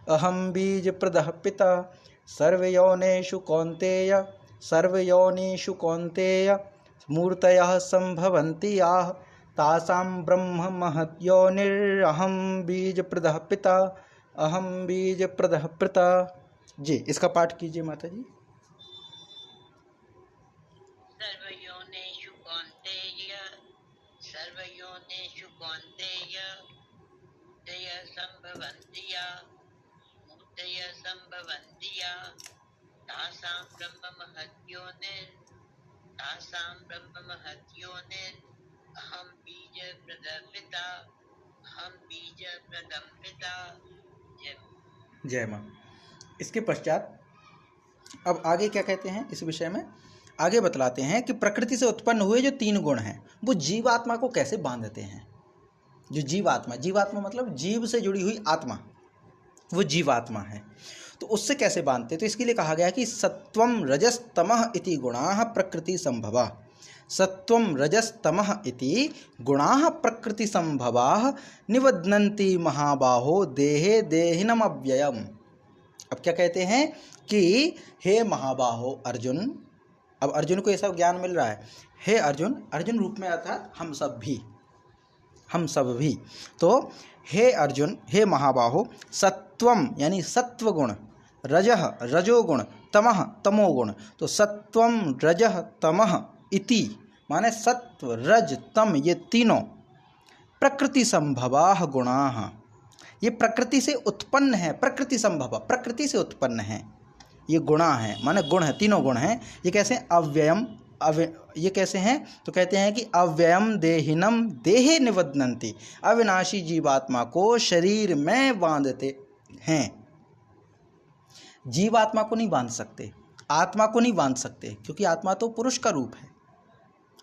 अहं बीज प्रदः पिता। सर्वयोनिषु कौन्तेय सर्वयोनिषु कौन्तेय मूर्तयः सम्भवन्ति याः तासां ब्रह्म महद्योनिरहं बीजप्रदः पिता, अहम बीजप्रदः पिता। जी, इसका पाठ कीजिए माता जी। सर्वयोनिषु कौन्तेय, सर्वयोनिषु कौन्तेय, मूर्तय सम्भवन्ति या, मूर्तय सम्भवन्ति या, तासां ब्रह्म महद्योनिर्, तासां ब्रह्म महद्योनिर्, अहं बीजप्रदः पिता, अहं बीजप्रदः पिता। जय माँ। इसके पश्चात अब आगे क्या कहते हैं इस विषय में, आगे बतलाते हैं कि प्रकृति से उत्पन्न हुए जो 3 गुण हैं वो जीवात्मा को कैसे बांधते हैं। जो जीवात्मा, जीवात्मा मतलब जीव से जुड़ी हुई आत्मा, वो जीवात्मा है, तो उससे कैसे बांधते। तो इसके लिए कहा गया कि सत्वम रजस्तमः इति गुणाः प्रकृति संभवा, सत्वम रजस्तमः इति गुणाः प्रकृति संभवाः निबध्नन्ति महाबाहो देहे देहिनम अव्ययम। अब क्या कहते हैं कि हे महाबाहो अर्जुन, अब अर्जुन को ऐसा ज्ञान मिल रहा है, हे अर्जुन, अर्जुन रूप में अर्थात हम सब भी, हम सब भी। तो हे अर्जुन, हे महाबाहो, सत्वम यानी सत्व गुण, रजः रजोगुण, तमः तमोगुण। तो सत्वम रजः तमः इति माने सत्व रज तम, ये तीनों प्रकृति संभवाः गुणाः, ये प्रकृति से उत्पन्न है, प्रकृति संभव, प्रकृति से उत्पन्न है, ये गुणा है, माने गुण है, तीनों गुण हैं। ये कैसे अव्ययम, ये कैसे हैं, तो कहते हैं कि अव्ययम देहिनम देहे निबध्नन्ति, अविनाशी जीवात्मा को शरीर में बांधते हैं। जीवात्मा को नहीं बांध सकते, आत्मा को नहीं बांध सकते, क्योंकि आत्मा तो पुरुष का रूप है,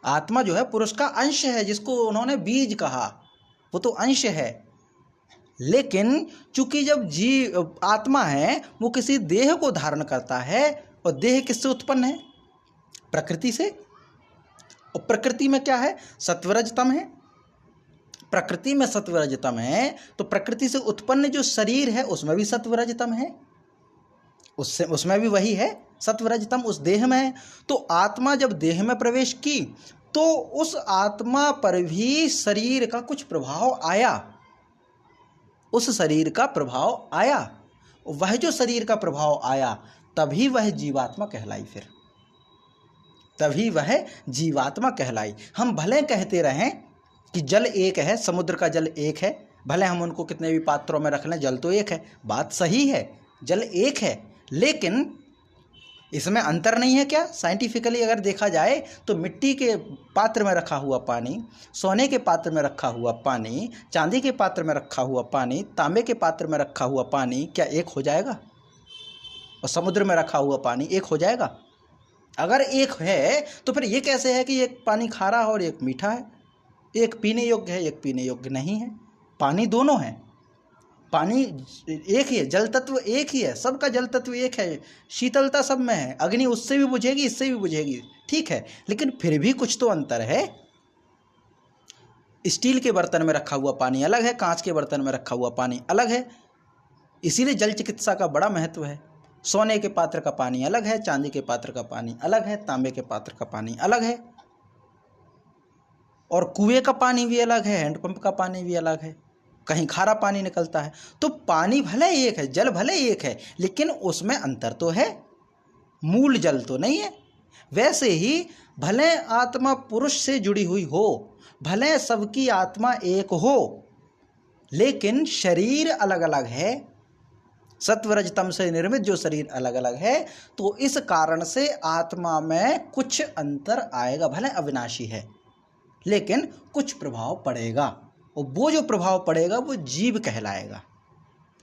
आत्मा जो है पुरुष का अंश है, जिसको उन्होंने बीज कहा, वो तो अंश है। लेकिन चूंकि जब आत्मा है वो किसी देह को धारण करता है, और देह किससे उत्पन्न है, प्रकृति से, और प्रकृति में क्या है, सत्वरजतम है, प्रकृति में सत्वरजतम है, तो प्रकृति से उत्पन्न जो शरीर है उसमें भी सत्वरजतम है, उसमें भी वही है सत्वरजतम, उस देह में है। तो आत्मा जब देह में प्रवेश की तो उस आत्मा पर भी शरीर का कुछ प्रभाव आया, उस शरीर का प्रभाव आया, वह जो शरीर का प्रभाव आया तभी वह जीवात्मा कहलाई, फिर तभी वह जीवात्मा कहलाई। हम भले कहते रहें कि जल एक है, समुद्र का जल एक है, भले हम उनको कितने भी पात्रों में रख लें, जल तो एक है, बात सही है, जल एक है, लेकिन इसमें अंतर नहीं है क्या। साइंटिफिकली अगर देखा जाए तो मिट्टी के पात्र में रखा हुआ पानी, सोने के पात्र में रखा हुआ पानी, चांदी के पात्र में रखा हुआ पानी, तांबे के पात्र में रखा हुआ पानी क्या एक हो जाएगा, और समुद्र में रखा हुआ पानी एक हो जाएगा। अगर एक है तो फिर ये कैसे है कि एक पानी खारा और एक मीठा है, एक पीने योग्य है एक पीने योग्य नहीं है। पानी दोनों है, पानी एक ही है, जल तत्व एक ही है, सबका जल तत्व एक है, शीतलता सब में है, अग्नि उससे भी बुझेगी इससे भी बुझेगी, ठीक है, लेकिन फिर भी कुछ तो अंतर है। स्टील के बर्तन में रखा हुआ पानी अलग है, कांच के बर्तन में रखा हुआ पानी अलग है, इसीलिए जल चिकित्सा का बड़ा महत्व है। सोने के पात्र का पानी अलग है, चांदी के पात्र का पानी अलग है, तांबे के पात्र का पानी अलग है, और कुएं का पानी भी अलग है, हैंडपंप का पानी भी अलग है, कहीं खारा पानी निकलता है। तो पानी भले एक है, जल भले एक है, लेकिन उसमें अंतर तो है, मूल जल तो नहीं है। वैसे ही भले आत्मा पुरुष से जुड़ी हुई हो, भले सबकी आत्मा एक हो, लेकिन शरीर अलग अलग है, सत्वरजतम से निर्मित जो शरीर अलग अलग है, तो इस कारण से आत्मा में कुछ अंतर आएगा। भले अविनाशी है लेकिन कुछ प्रभाव पड़ेगा, और वो जो प्रभाव पड़ेगा वो जीव कहलाएगा,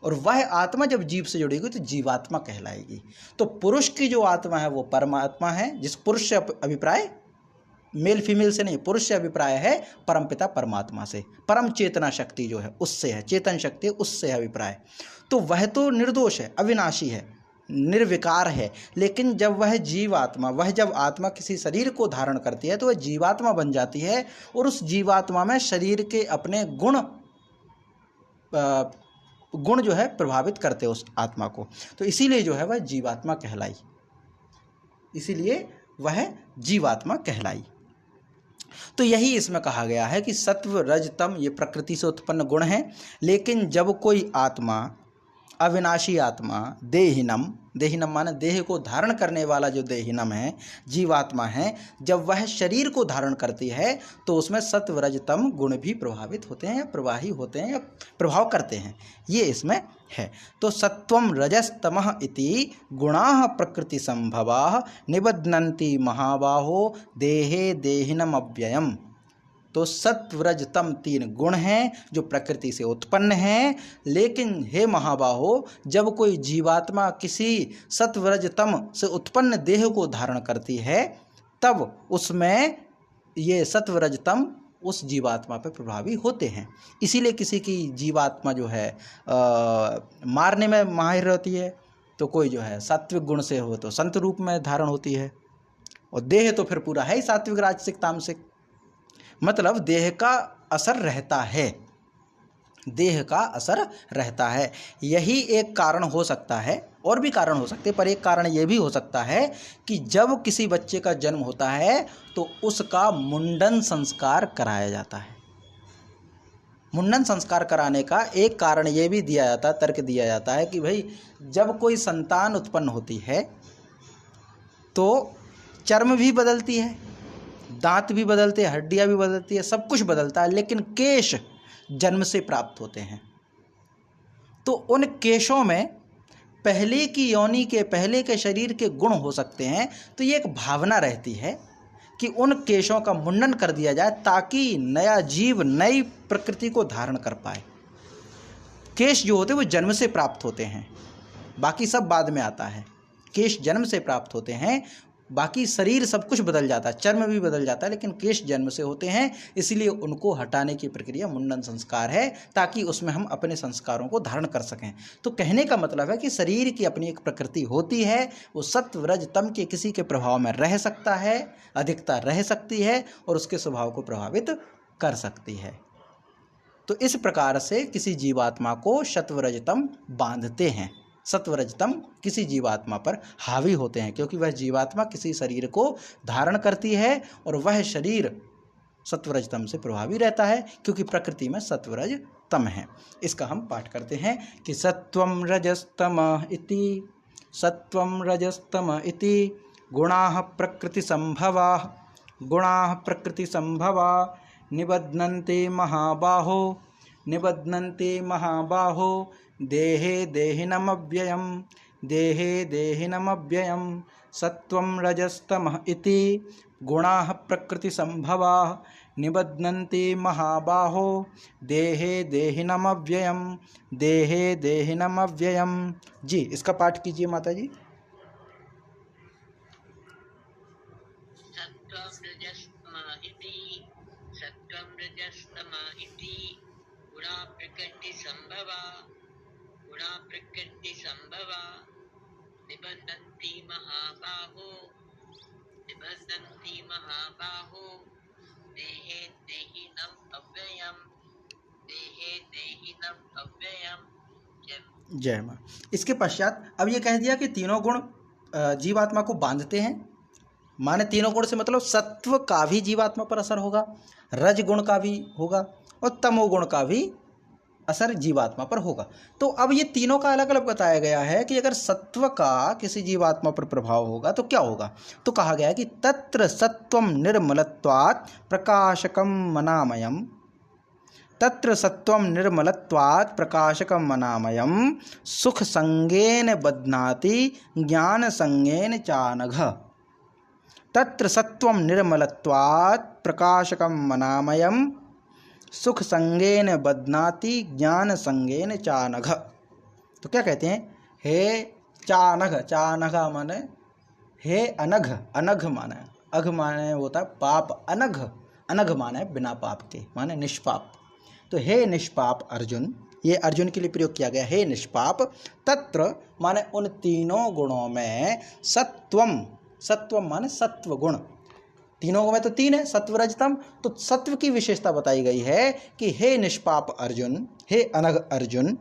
और वह आत्मा जब जीव से जुड़ेगी तो जीवात्मा कहलाएगी। तो पुरुष की जो आत्मा है वो परमात्मा है, जिस पुरुष से अभिप्राय मेल फीमेल से नहीं, पुरुष से अभिप्राय है परमपिता परमात्मा से, परम चेतना शक्ति जो है उससे है, चेतन शक्ति उससे है अभिप्राय। तो वह तो निर्दोष है, अविनाशी है, निर्विकार है, लेकिन जब वह जीवात्मा, वह जब आत्मा किसी शरीर को धारण करती है तो वह जीवात्मा बन जाती है, और उस जीवात्मा में शरीर के अपने गुण जो है प्रभावित करते उस आत्मा को, तो इसीलिए जो है वह जीवात्मा कहलाई। इसीलिए वह जीवात्मा कहलाई। तो यही इसमें कहा गया है कि सत्व रज तम ये प्रकृति से उत्पन्न गुण हैं, लेकिन जब कोई आत्मा, अविनाशी आत्मा, देहिनम, देहिनम माने देह को धारण करने वाला जो देहिनम है, जीवात्मा है, जब वह शरीर को धारण करती है तो उसमें सत्व रजतम गुण भी प्रभावित होते हैं या प्रवाही होते हैं या प्रभाव करते हैं, ये इसमें है। तो सत्वम रजस्तमः इति गुणाः प्रकृति संभवाः निबध्नन्ति महाबाहो देहे देहिनम अव्ययम। तो सत्व रज तम 3 गुण हैं जो प्रकृति से उत्पन्न हैं, लेकिन हे महाबाहो, जब कोई जीवात्मा किसी सत्व रज तम से उत्पन्न देह को धारण करती है तब उसमें ये सत्व रज तम उस जीवात्मा पर प्रभावी होते हैं। इसीलिए किसी की जीवात्मा जो है मारने में माहिर रहती है, तो कोई जो है सात्विक गुण से हो तो संत रूप में धारण होती है, और देह तो फिर पूरा है ही सात्विक राजसिक तामसिक, मतलब देह का असर रहता है, देह का असर रहता है। यही एक कारण हो सकता है, और भी कारण हो सकते हैं, पर एक कारण ये भी हो सकता है कि जब किसी बच्चे का जन्म होता है तो उसका मुंडन संस्कार कराया जाता है। मुंडन संस्कार कराने का एक कारण ये भी दिया जाता है, तर्क दिया जाता है कि भाई जब कोई संतान उत्पन्न होती है तो चर्म भी बदलती है, दांत भी बदलते हैं, हड्डियां भी बदलती है, सब कुछ बदलता है, लेकिन केश जन्म से प्राप्त होते हैं। तो उन केशों में पहले की योनि के, पहले के शरीर के गुण हो सकते हैं। तो ये एक भावना रहती है कि उन केशों का मुंडन कर दिया जाए ताकि नया जीव नई प्रकृति को धारण कर पाए। केश जो होते हैं वो जन्म से प्राप्त होते हैं, बाकी सब बाद में आता है। केश जन्म से प्राप्त होते हैं, बाकी शरीर सब कुछ बदल जाता है, चर्म भी बदल जाता है, लेकिन केश जन्म से होते हैं, इसलिए उनको हटाने की प्रक्रिया मुंडन संस्कार है, ताकि उसमें हम अपने संस्कारों को धारण कर सकें। तो कहने का मतलब है कि शरीर की अपनी एक प्रकृति होती है, वो सत्व रज तम के किसी के प्रभाव में रह सकता है, अधिकता रह सकती है और उसके स्वभाव को प्रभावित कर सकती है। तो इस प्रकार से किसी जीवात्मा को सत्व रजतम बांधते हैं, सत्व रजतम किसी जीवात्मा पर हावी होते हैं, क्योंकि वह जीवात्मा किसी शरीर को धारण करती है और वह शरीर सत्व रजतम से प्रभावी रहता है, क्योंकि प्रकृति में सत्व रज तम है। इसका हम पाठ करते हैं कि सत्वम रजस्तम इति, सत्वम रजस्तम इति गुणाः प्रकृति संभवा, गुणाः प्रकृति संभवा निबध्नन्ति महाबाहो, निबध्नन्ति महाबाहो देहे देहिनमव्ययम, देहे देहिनमव्ययम सत्वं रजस्तमः इति गुणाः प्रकृति संभवाः निबध्नन्ति महाबाहो देहे देहिनमव्ययम, देहे देहिनमव्ययम। जी, इसका पाठ कीजिए माता जी। प्रकृति संभवा निबध्नन्ति महाबाहो, निबध्नन्ति महाबाहो देहे देहिनम अव्ययम, देहे देहिनम अव्ययम। जय माँ। इसके पश्चात अब ये कह दिया कि तीनों गुण जीवात्मा को बांधते हैं, माने तीनों गुण से मतलब सत्व का भी जीवात्मा पर असर होगा, रज गुण का भी होगा और तमोगुण का भी असर जीवात्मा पर होगा। तो अब ये तीनों का अलग अलग बताया गया है कि अगर सत्व का किसी जीवात्मा पर प्रभाव होगा तो क्या होगा। तो कहा गया है कि तत्र सत्वम निर्मलत्वात् प्रकाशकम मनामयम, तत्र सत्वम निर्मलत्वात् प्रकाशकम मनामयम सुख संगेन बध्नाति ज्ञान संगेन चानघ। तत्र सत्वम निर्मलत्वात् प्रकाशकम मनामयम सुख संगेन बध्नाति ज्ञान संगेन चानघ। तो क्या कहते हैं, हे चानघ, चानघ माने हे अनघ, अनघ माने अघ माने होता पाप, अनघ, अनघ माने बिना पाप के, माने निष्पाप। तो हे निष्पाप अर्जुन, ये अर्जुन के लिए प्रयोग किया गया, हे निष्पाप। तत्र माने उन तीनों गुणों में सत्वम, सत्वम माने सत्व गुण, तीनों में तो तीन है सत्व रजतम, तो सत्व की विशेषता बताई गई है कि हे निष्पाप अर्जुन, हे अनघ अर्जुन,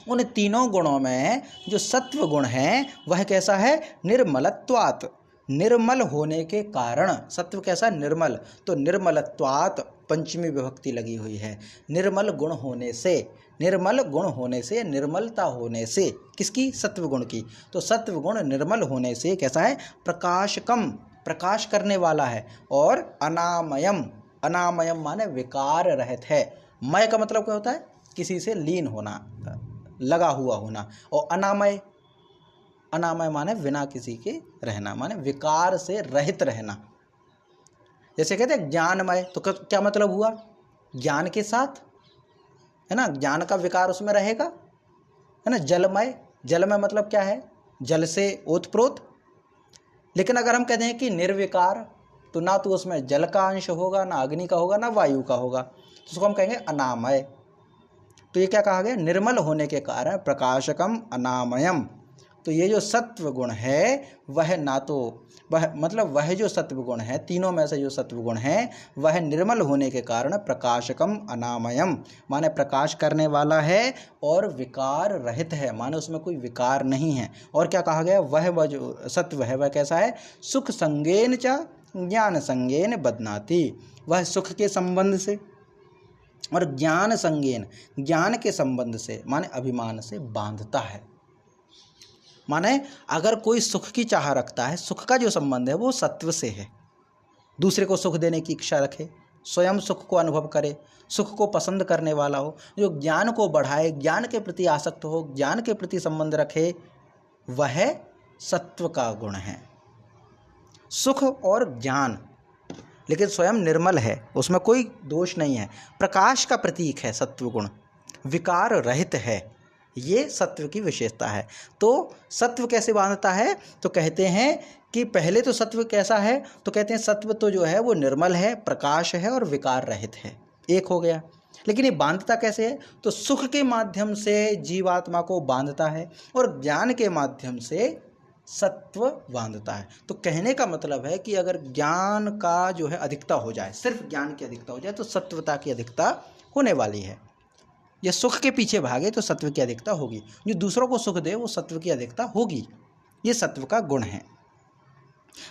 उन तीनों गुणों में जो सत्व गुण है वह कैसा है? निर्मलत्वात्, निर्मल होने के कारण। सत्व कैसा? निर्मल। तो निर्मलत्वात् पंचमी विभक्ति लगी हुई है। निर्मल गुण होने से, निर्मल गुण होने से, निर्मलता होने से, किसकी? सत्व गुण की। तो सत्व गुण निर्मल होने से कैसा है? प्रकाशकम, प्रकाश करने वाला है। और अनामयम, अनामयम माने विकार रहित है। मय का मतलब क्या होता है? किसी से लीन होना, लगा हुआ होना। और अनामय, अनामय माने बिना किसी के रहना, माने विकार से रहित रहना। जैसे कहते हैं ज्ञानमय, तो क्या मतलब हुआ? ज्ञान के साथ, है ना, ज्ञान का विकार उसमें रहेगा, है ना। जलमय, जलमय मतलब क्या है? जल से ओतप्रोत। लेकिन अगर हम कहते हैं कि निर्विकार, तो ना तो उसमें जल का अंश होगा, ना अग्नि का होगा, ना वायु का होगा, तो उसको हम कहेंगे अनामय। तो ये क्या कहा गया? निर्मल होने के कारण प्रकाशकम अनामयम। तो ये जो सत्व गुण है वह ना तो वह मतलब वह जो सत्व गुण है, तीनों में से जो सत्व गुण है वह निर्मल होने के कारण प्रकाशकम अनामयम माने प्रकाश करने वाला है और विकार रहित है, माने उसमें कोई विकार नहीं है। और क्या कहा गया? वह जो सत्व है वह कैसा है? सुख संगेन च ज्ञान संगेन बदनाति। वह सुख के संबंध से और ज्ञान संगेन, ज्ञान के संबंध से माने अभिमान से बांधता है। माने अगर कोई सुख की चाह रखता है, सुख का जो संबंध है वो सत्व से है, दूसरे को सुख देने की इच्छा रखे, स्वयं सुख को अनुभव करे, सुख को पसंद करने वाला हो, जो ज्ञान को बढ़ाए, ज्ञान के प्रति आसक्त हो, ज्ञान के प्रति संबंध रखे, वह सत्व का गुण है। सुख और ज्ञान, लेकिन स्वयं निर्मल है, उसमें कोई दोष नहीं है, प्रकाश का प्रतीक है सत्व गुण, विकार रहित है, ये सत्व की विशेषता है। तो सत्व कैसे बांधता है? तो कहते हैं कि पहले तो सत्व कैसा है? तो कहते हैं सत्व तो जो है वो निर्मल है, प्रकाश है और विकार रहित है, एक हो गया। लेकिन ये बांधता कैसे है? तो सुख के माध्यम से जीवात्मा को बांधता है और ज्ञान के माध्यम से सत्व बांधता है। तो कहने का मतलब है कि अगर ज्ञान का जो है अधिकता हो जाए, सिर्फ ज्ञान की अधिकता हो जाए, तो सत्वता की अधिकता होने वाली है। ये सुख के पीछे भागे तो सत्व की अधिकता होगी, जो दूसरों को सुख दे वो सत्व की अधिकता होगी, ये सत्व का गुण है।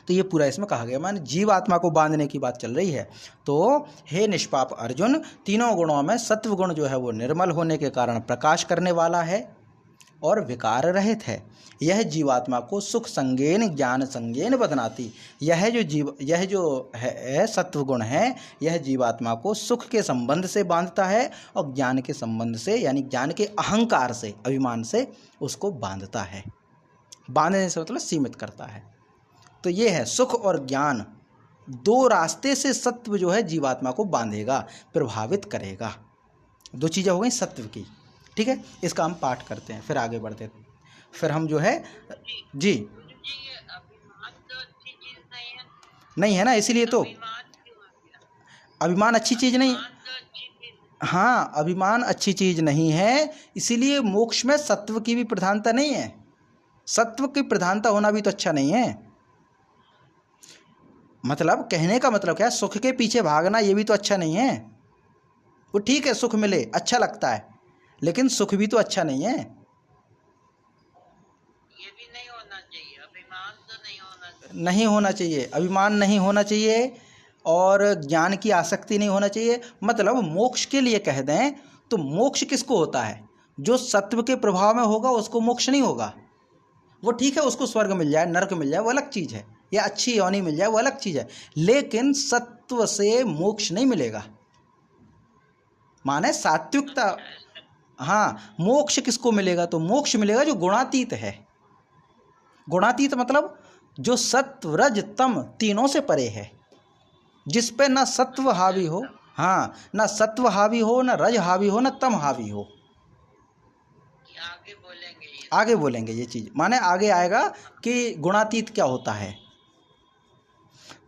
तो ये पूरा इसमें कहा गया, माने जीव आत्मा को बांधने की बात चल रही है। तो हे निष्पाप अर्जुन, तीनों गुणों में सत्व गुण जो है वो निर्मल होने के कारण प्रकाश करने वाला है और विकार रहित है। यह जीवात्मा को सुख संगेन ज्ञान संगेन बदनाती। यह जो है सत्व गुण है, यह जीवात्मा को सुख के संबंध से बांधता है और ज्ञान के संबंध से, यानी ज्ञान के अहंकार से, अभिमान से उसको बांधता है। बांधने से मतलब सीमित करता है। तो ये है सुख और ज्ञान, दो रास्ते से सत्व जो है जीवात्मा को बांधेगा, प्रभावित करेगा। दो चीज़ें हो गई सत्व की। ठीक है, इसका हम पाठ करते हैं, फिर आगे बढ़ते हैं। फिर हम जो है जी अभिमान तो अच्छी चीज नहीं है ना, इसीलिए तो अभिमान अच्छी चीज़ नहीं, हाँ अभिमान अच्छी चीज़ नहीं है, इसीलिए मोक्ष में सत्व की भी प्रधानता नहीं है। सत्व की प्रधानता होना भी तो अच्छा नहीं है। मतलब कहने का मतलब क्या है? सुख के पीछे भागना ये भी तो अच्छा नहीं है। वो ठीक है सुख मिले अच्छा लगता है, लेकिन सुख भी तो अच्छा नहीं है। ये भी नहीं होना चाहिए, अभिमान तो नहीं होना चाहिए, नहीं होना चाहिए, अभिमान नहीं होना चाहिए और ज्ञान की आसक्ति नहीं होना चाहिए। मतलब मोक्ष के लिए कह दें तो मोक्ष किसको होता है? जो सत्व के प्रभाव में होगा उसको मोक्ष नहीं होगा। वो ठीक है उसको स्वर्ग मिल जाए, नरक मिल जाए, वो अलग चीज़ है, या अच्छी योनि मिल जाए, वो अलग चीज़ है, लेकिन सत्व से मोक्ष नहीं मिलेगा। माने सात्विकता, हाँ मोक्ष किसको मिलेगा? तो मोक्ष मिलेगा जो गुणातीत है। गुणातीत मतलब जो सत्व रज तम तीनों से परे है, जिस पे ना सत्व हावी हो, हाँ ना सत्व हावी हो, ना रज हावी हो, ना तम हावी हो। आगे बोलेंगे ये चीज़, माने आगे आएगा कि गुणातीत क्या होता है।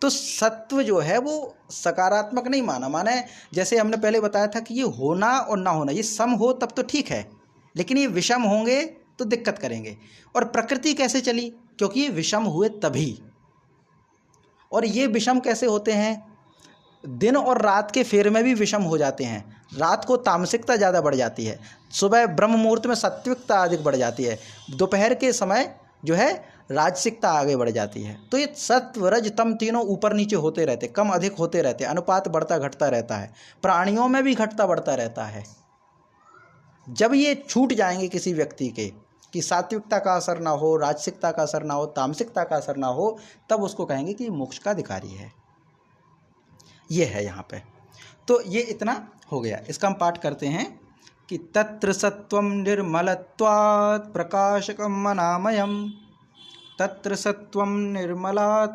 तो सत्व जो है वो सकारात्मक नहीं माना, माने जैसे हमने पहले बताया था कि ये होना और ना होना, ये सम हो तब तो ठीक है, लेकिन ये विषम होंगे तो दिक्कत करेंगे। और प्रकृति कैसे चली? क्योंकि ये विषम हुए तभी। और ये विषम कैसे होते हैं? दिन और रात के फेर में भी विषम हो जाते हैं। रात को तामसिकता ज़्यादा बढ़ जाती है, सुबह ब्रह्म मुहूर्त में सात्विकता अधिक बढ़ जाती है, दोपहर के समय जो है राजसिकता आगे बढ़ जाती है। तो ये सत्व रज तम तीनों ऊपर नीचे होते रहते, कम अधिक होते रहते, अनुपात बढ़ता घटता रहता है, प्राणियों में भी घटता बढ़ता रहता है। जब ये छूट जाएंगे किसी व्यक्ति के कि सात्विकता का असर ना हो, राजसिकता का असर ना हो, तामसिकता का असर ना हो, तब उसको कहेंगे कि मोक्ष का अधिकारी है। ये है यहाँ पे। तो ये इतना हो गया। इसका हम पाठ करते हैं कि तत्र सत्वं निर्मलत्वात् प्रकाशकम् अनामयम्, तत्र सत्वं निर्मलत्वात्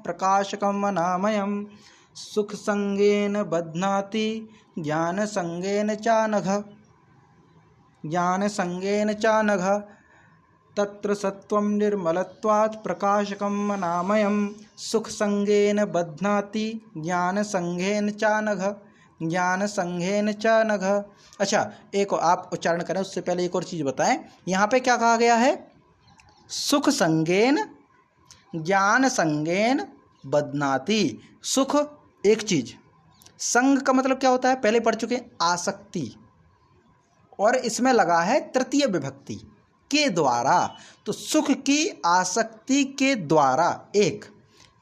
प्रकाशकम् अनामयम्, सुख संगेन बध्नाति ज्ञान संगेन चानघ, तत्र सत्वं निर्मलत्वात् प्रकाशकम् अनामयम्, सुख संगेन बध्नाति ज्ञान संगेन चानघ। अच्छा, एक आप उच्चारण करें उससे पहले एक और चीज़ बताएं। यहाँ पे क्या कहा गया है? सुख संगेन ज्ञान संगेन बध्नाति। सुख एक चीज, संग का मतलब क्या होता है? पहले पढ़ चुके हैं, आसक्ति, और इसमें लगा है तृतीय विभक्ति के द्वारा। तो सुख की आसक्ति के द्वारा एक,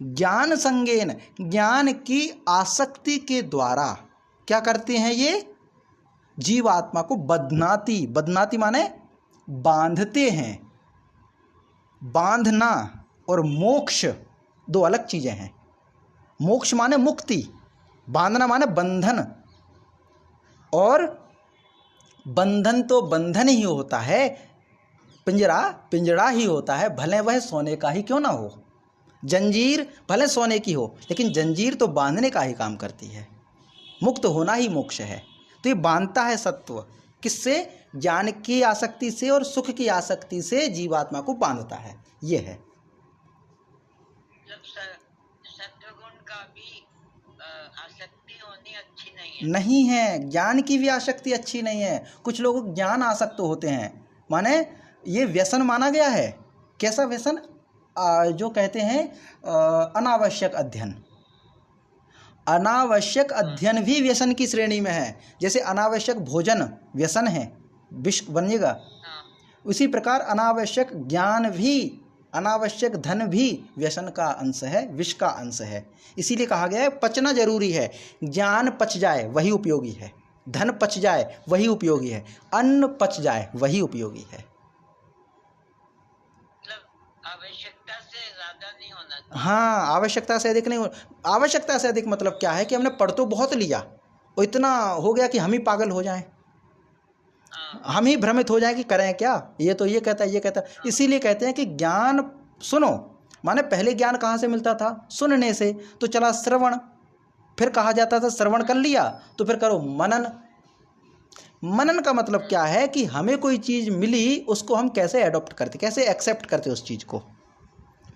ज्ञान संगेन ज्ञान की आसक्ति के द्वारा क्या करते हैं? ये जीवात्मा को बध्नाति, बध्नाति माने बांधते हैं। बांधना और मोक्ष दो अलग चीजें हैं। मोक्ष माने मुक्ति, बांधना माने बंधन, और बंधन तो बंधन ही होता है, पिंजरा पिंजरा ही होता है, भले वह सोने का ही क्यों ना हो। जंजीर भले सोने की हो, लेकिन जंजीर तो बांधने का ही काम करती है। मुक्त होना ही मोक्ष है। तो ये बांधता है सत्व, किससे? ज्ञान की आसक्ति से और सुख की आसक्ति से जीवात्मा को बांधता है। ये है। सत्वगुण का भी आसक्ति होनी अच्छी नहीं है। नहीं है, ज्ञान की भी आसक्ति अच्छी नहीं है। कुछ लोग ज्ञान आसक्त होते हैं, माने ये व्यसन माना गया है। कैसा व्यसन? जो कहते हैं अनावश्यक अध्ययन। अनावश्यक अध्ययन भी व्यसन की श्रेणी में है। जैसे अनावश्यक भोजन व्यसन है, विष बनिएगा, उसी प्रकार अनावश्यक ज्ञान भी, अनावश्यक धन भी व्यसन का अंश है, विष का अंश है। इसीलिए कहा गया है पचना जरूरी है। ज्ञान पच जाए वही उपयोगी है, धन पच जाए वही उपयोगी है, अन्न पच जाए वही उपयोगी है। आवश्यकता से ज्यादा नहीं होना चाहिए। हाँ, आवश्यकता से अधिक नहीं हो। आवश्यकता से अधिक मतलब क्या है कि हमने पढ़ तो बहुत लिया, और इतना हो गया कि हम ही पागल हो जाएं, हम ही भ्रमित हो जाएं कि करें क्या। ये तो ये कहता है, ये कहता है। इसीलिए कहते हैं कि ज्ञान सुनो, माने पहले ज्ञान कहाँ से मिलता था? सुनने से। तो चला श्रवण, फिर कहा जाता था श्रवण कर लिया तो फिर करो मनन। मनन का मतलब क्या है कि हमें कोई चीज़ मिली, उसको हम कैसे एडॉप्ट करते, कैसे एक्सेप्ट करते उस चीज़ को।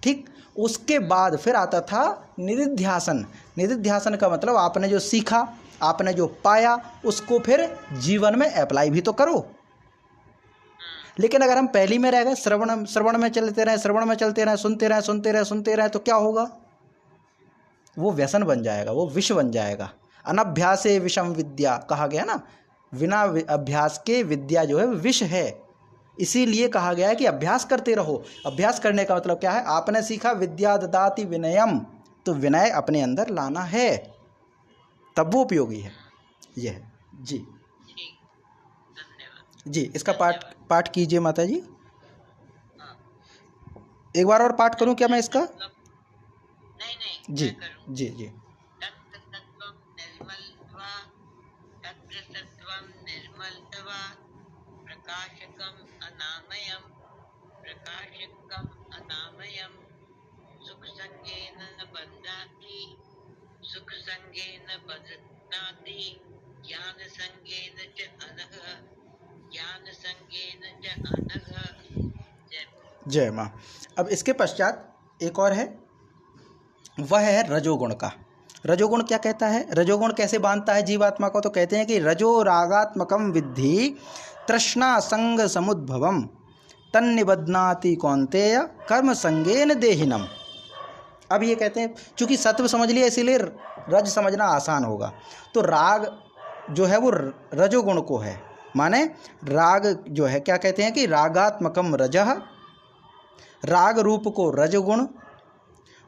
ठीक, उसके बाद फिर आता था निदिध्यासन। निदिध्यासन का मतलब आपने जो सीखा, आपने जो पाया, उसको फिर जीवन में अप्लाई भी तो करो। लेकिन अगर हम पहली में रह गए, श्रवण में चलते रहे, सुनते रहे, तो क्या होगा? वो व्यसन बन जाएगा, वो विष बन जाएगा। अनभ्यासे विषम विद्या कहा गया ना, बिना अभ्यास के विद्या जो है विष है। इसीलिए कहा गया है कि अभ्यास करते रहो। अभ्यास करने का मतलब क्या है? आपने सीखा विद्या ददाति विनयम, तो विनय अपने अंदर लाना है, तब वो उपयोगी है। यह है जी। जी, इसका पाठ कीजिए माता जी। एक बार और पाठ करूं क्या मैं इसका? नहीं जी जी जी। सुख संगेन बध्नाति ज्ञान संगेन च अनघ, ज्ञान संगेन च अनघ। जय माँ। अब इसके पश्चात एक और है, वह है रजोगुण का। रजोगुण क्या कहता है? रजोगुण कैसे बांधता है जीवात्मा को? तो कहते हैं कि रजो रागात्मकम विद्धि तृष्णा संग समुद्भवम तन्निबध्नाति कौन्तेय कर्म संगेन देहिनम। अब ये कहते हैं चूंकि सत्व समझ लिया इसीलिए रज समझना आसान होगा। तो राग जो है वो रजोगुण को है, माने राग जो है क्या कहते हैं कि रागात्मकम रजः, राग रूप को रजगुण,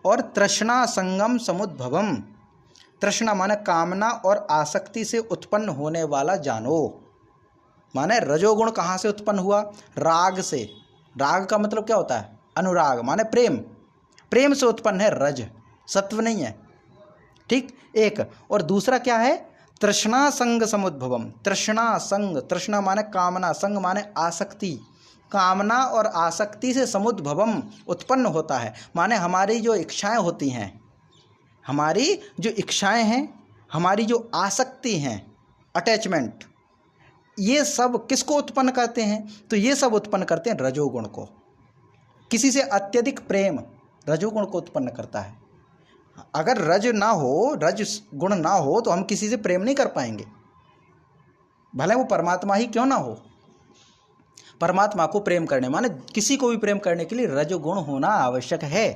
और तृष्णा संगम समुद्भवम, तृष्णा माने कामना और आसक्ति से उत्पन्न होने वाला जानो। माने रजोगुण कहाँ से उत्पन्न हुआ? राग से। राग का मतलब क्या होता है? अनुराग माने प्रेम, प्रेम से उत्पन्न है रज, सत्व नहीं है। ठीक, एक। और दूसरा क्या है? तृष्णा संग समुद्भवम, तृष्णा संग, तृष्णा माने कामना, संग माने आसक्ति, कामना और आसक्ति से समुद्भवम उत्पन्न होता है। माने हमारी जो इच्छाएं होती हैं, हमारी जो इच्छाएं हैं, हमारी जो आसक्ति हैं, अटैचमेंट, ये सब किसको उत्पन्न करते हैं? तो ये सब उत्पन्न करते हैं रजोगुण को। किसी से अत्यधिक प्रेम रजोगुण को उत्पन्न करता है। अगर रज ना हो, रज गुण ना हो तो हम किसी से प्रेम नहीं कर पाएंगे, भले वो परमात्मा ही क्यों ना हो। परमात्मा को प्रेम करने माने किसी को भी प्रेम करने के लिए रजोगुण होना आवश्यक है।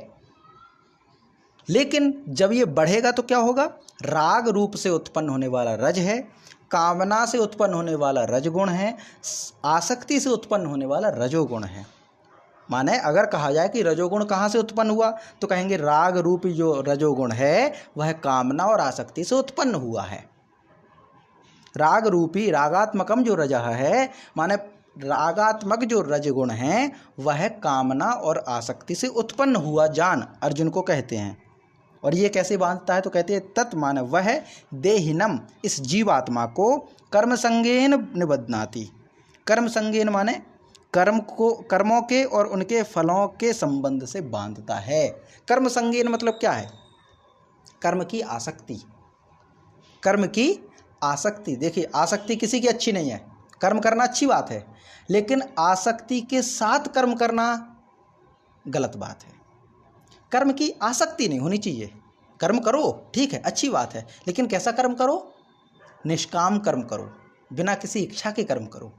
लेकिन जब ये बढ़ेगा तो क्या होगा? राग रूप से उत्पन्न होने वाला रज है, कामना से उत्पन्न होने वाला रजगुण है, आसक्ति से उत्पन्न होने वाला रजोगुण है। माने अगर कहा जाए कि रजोगुण कहाँ से उत्पन्न हुआ तो कहेंगे राग रूपी जो रजोगुण है वह कामना और आसक्ति से उत्पन्न हुआ है। राग रूपी रागात्मकम जो रजः है, माने रागात्मक जो रजगुण है वह कामना और आसक्ति से उत्पन्न हुआ जान अर्जुन को कहते हैं। और ये कैसे बांधता है? तो कहते हैं तत् माने वह देहिनम, इस जीवात्मा को कर्म संगेन निबध्नाति। कर्म संगेन माने कर्मों के और उनके फलों के संबंध से बांधता है। कर्म संगेन मतलब क्या है? कर्म की आसक्ति, कर्म की आसक्ति। देखिए आसक्ति किसी की अच्छी नहीं है, कर्म करना अच्छी बात है, लेकिन आसक्ति के साथ कर्म करना गलत बात है। कर्म की आसक्ति नहीं होनी चाहिए। कर्म करो, ठीक है, अच्छी बात है, लेकिन कैसा कर्म करो? निष्काम कर्म करो, बिना किसी इच्छा के कर्म करो।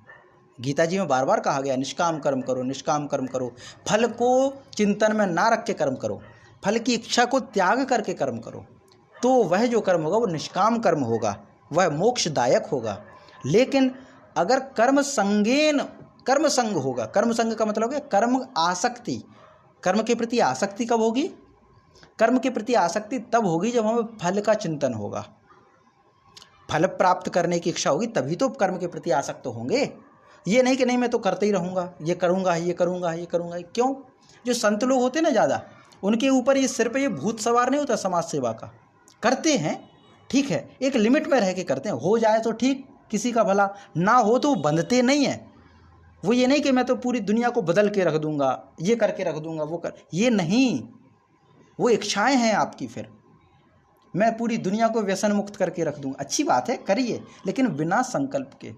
गीता जी में बार बार कहा गया निष्काम कर्म करो, निष्काम कर्म करो। फल को चिंतन में ना रख के कर्म करो, फल की इच्छा को त्याग करके कर्म करो, तो वह जो कर्म होगा वो निष्काम कर्म होगा, वह मोक्षदायक होगा। लेकिन अगर कर्म संगेन, कर्म संग होगा, कर्म संग का मतलब है कर्म आसक्ति। कर्म के प्रति आसक्ति कब होगी? कर्म के प्रति आसक्ति तब होगी जब हमें फल का चिंतन होगा, फल प्राप्त करने की इच्छा होगी, तभी तो कर्म के प्रति आसक्त होंगे। ये नहीं कि नहीं मैं तो करते ही रहूँगा, ये करूँगा, ये करूँगा, ये करूँगा। क्यों? जो संत लोग होते हैं ना ज़्यादा, उनके ऊपर ये सिर पे ये भूत सवार नहीं होता समाज सेवा का। करते हैं, ठीक है, एक लिमिट में रह के करते हैं, हो जाए तो ठीक, किसी का भला, ना हो तो बंधते नहीं हैं। वो ये नहीं कि मैं तो पूरी दुनिया को बदल के रख दूंगा, ये करके रख दूंगा, वो कर, ये नहीं, वो इच्छाएं हैं आपकी। फिर मैं पूरी दुनिया को व्यसन मुक्त करके रख दूंगा, अच्छी बात है, करिए, लेकिन बिना संकल्प के।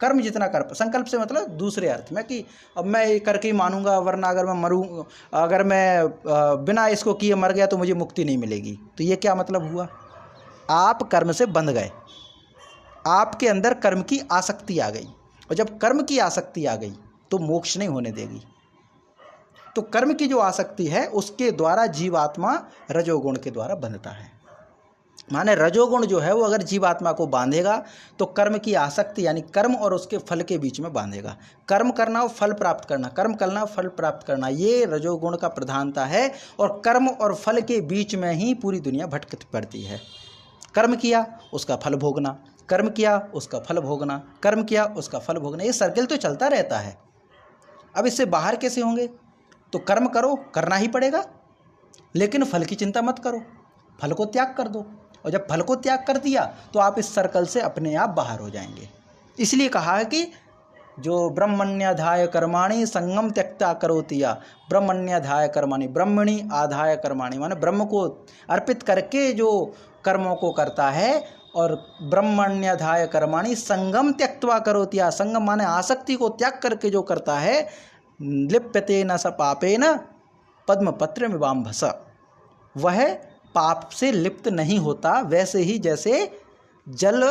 कर्म जितना कर, संकल्प से मतलब दूसरे अर्थ में कि अब मैं ये करके ही मानूंगा, वरना अगर मैं मरूँ, अगर मैं बिना इसको किए मर गया तो मुझे मुक्ति नहीं मिलेगी। तो ये क्या मतलब हुआ? आप कर्म से बंध गए, आपके अंदर कर्म की आसक्ति आ गई, और जब कर्म की आसक्ति आ गई तो मोक्ष नहीं होने देगी। तो कर्म की जो आसक्ति है उसके द्वारा जीवात्मा रजोगुण के द्वारा बंधता है। माने रजोगुण जो है वो अगर जीवात्मा को बांधेगा तो कर्म की आसक्ति यानी कर्म और उसके फल के बीच में बांधेगा। कर्म करना और फल प्राप्त करना, कर्म करना फल प्राप्त करना, ये रजोगुण का प्रधानता है। और कर्म और फल के बीच में ही पूरी दुनिया भटक पड़ती है। कर्म किया उसका फल भोगना, कर्म किया उसका फल भोगना, कर्म किया उसका फल भोगना, ये सर्किल तो चलता रहता है। अब इससे बाहर कैसे होंगे? तो कर्म करो, करना ही पड़ेगा, लेकिन फल की चिंता मत करो, फल को त्याग कर दो। और जब फल को त्याग कर दिया तो आप इस सर्कल से अपने आप बाहर हो जाएंगे। इसलिए कहा है कि जो ब्रह्मण्याधाय कर्माणि संगम त्यक्ता करोतिया, ब्रह्मण्याधाय कर्माणि, ब्रह्मणि आधाय कर्माणि, माने ब्रह्म को अर्पित करके जो कर्मों को करता है, और ब्रह्मण्याधाय कर्माणि संगम त्यक्त्वा करोतिया, संगम माने आसक्ति को त्याग करके जो करता है, लिप्यते न स पापेन पद्मपत्रमिवाम्भस, वह पाप से लिप्त नहीं होता, वैसे ही जैसे जल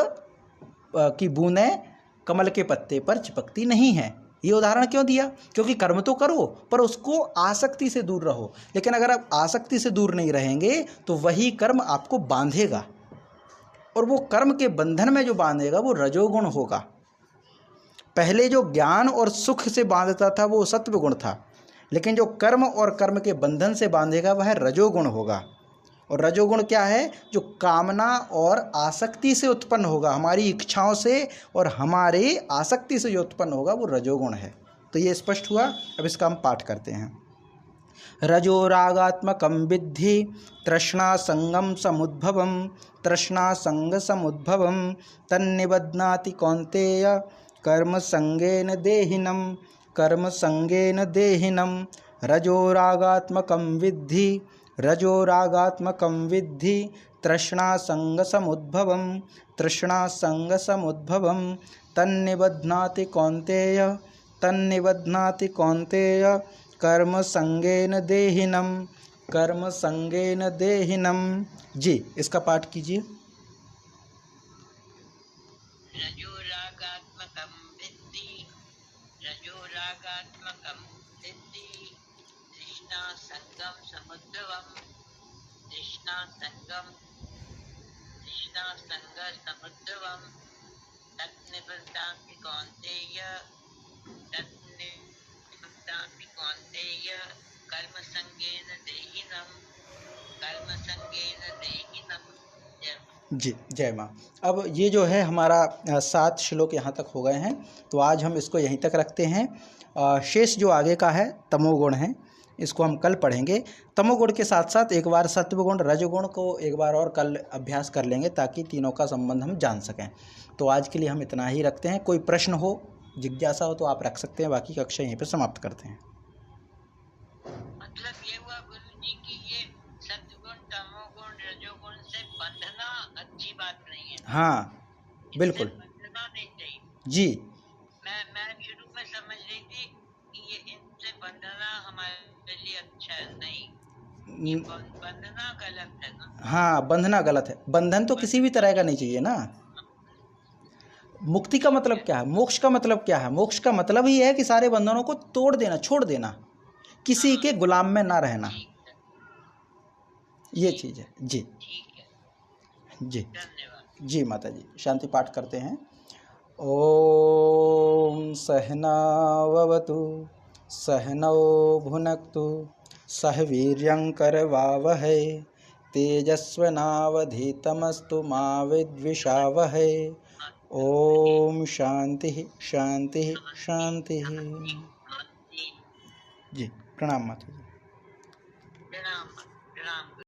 की बूंदें कमल के पत्ते पर चिपकती नहीं है। ये उदाहरण क्यों दिया? क्योंकि कर्म तो करो पर उसको आसक्ति से दूर रहो। लेकिन अगर आप आसक्ति से दूर नहीं रहेंगे तो वही कर्म आपको बांधेगा, और वो कर्म के बंधन में जो बांधेगा वो रजोगुण होगा। पहले जो ज्ञान और सुख से बांधता था वो सत्व गुण था, लेकिन जो कर्म और कर्म के बंधन से बांधेगा वह रजोगुण होगा। और रजोगुण क्या है? जो कामना और आसक्ति से उत्पन्न होगा, हमारी इच्छाओं से और हमारे आसक्ति से जो उत्पन्न होगा वो रजोगुण है। तो ये स्पष्ट हुआ। अब इसका हम पाठ करते हैं। रजो रागात्मकं विद्धि तृष्णा संगम समुद्भवम, तृष्णा संग समुद्भवम तन्निबध्नाति कौन्तेय कर्म संगेन देहिनम, कर्म संगेन देहिनम। रजो रागात्मकं विद्धि, रजो रागात्मकं विद्धि तृष्णा संग समुद्भवम, तृष्णा संग समुद्भवम तन्निबध्नाति कौन्तेय, तन्निबध्नाति कौन्तेय कर्म संगेन देहिनम, कर्म संगेन देहिनम। जी, इसका पाठ कीजिए। रजोरागात्मकं विद्धि, रजोरागात्मकं विद्धि तृष्णा संगम समुद्भवम, तृष्णा संग समुद्भवम तन्निबध्नाति कौन्तेय, तन्निबध्नाति कौन्तेय कर्म संगेन देहिनम, कर्म संगेन देहिनम। जी, जय माँ। अब ये जो है हमारा 7 श्लोक यहाँ तक हो गए हैं, तो आज हम इसको यहीं तक रखते हैं। शेष जो आगे का है तमोगुण है, इसको हम कल पढ़ेंगे। तमोगुण के साथ साथ एक बार सत्वगुण रजोगुण को एक बार और कल अभ्यास कर लेंगे, ताकि तीनों का संबंध हम जान सकें। तो आज के लिए हम इतना ही रखते हैं। कोई प्रश्न हो, जिज्ञासा हो तो आप रख सकते हैं, बाकी कक्षा यहीं पर समाप्त करते हैं। मतलब ये हुआ गुरुजी कि ये सत्वगुण तमोगुण रजोगुण से बंधना अच्छी बात नहीं है। हाँ, बिल्कुल। बंधना नहीं चाहिए जी, मैं शुरू में समझ रही थी कि ये इनसे बंधना हमारे लिए अच्छा है। नहीं, बंधना गलत है ना। हाँ, बंधना गलत है। बंधन तो किसी भी तरह का नहीं चाहिए ना। मुक्ति का मतलब क्या है? मोक्ष का मतलब क्या है? मोक्ष का मतलब ही है कि सारे बंधनों को तोड़ देना, छोड़ देना, किसी के गुलाम में ना रहना। ये चीज़ है। जी, ठीक है, जी, धन्यवाद। जी माता जी। शांति पाठ करते हैं। ओम सहनाववतु सहनौ भुनक्तु सह वीर्यं करवावहै तेजस्विनावधीतमस्तु मा विद्विषावहै। ओम शांति शांति शांति। जी, प्रणाम माता जी।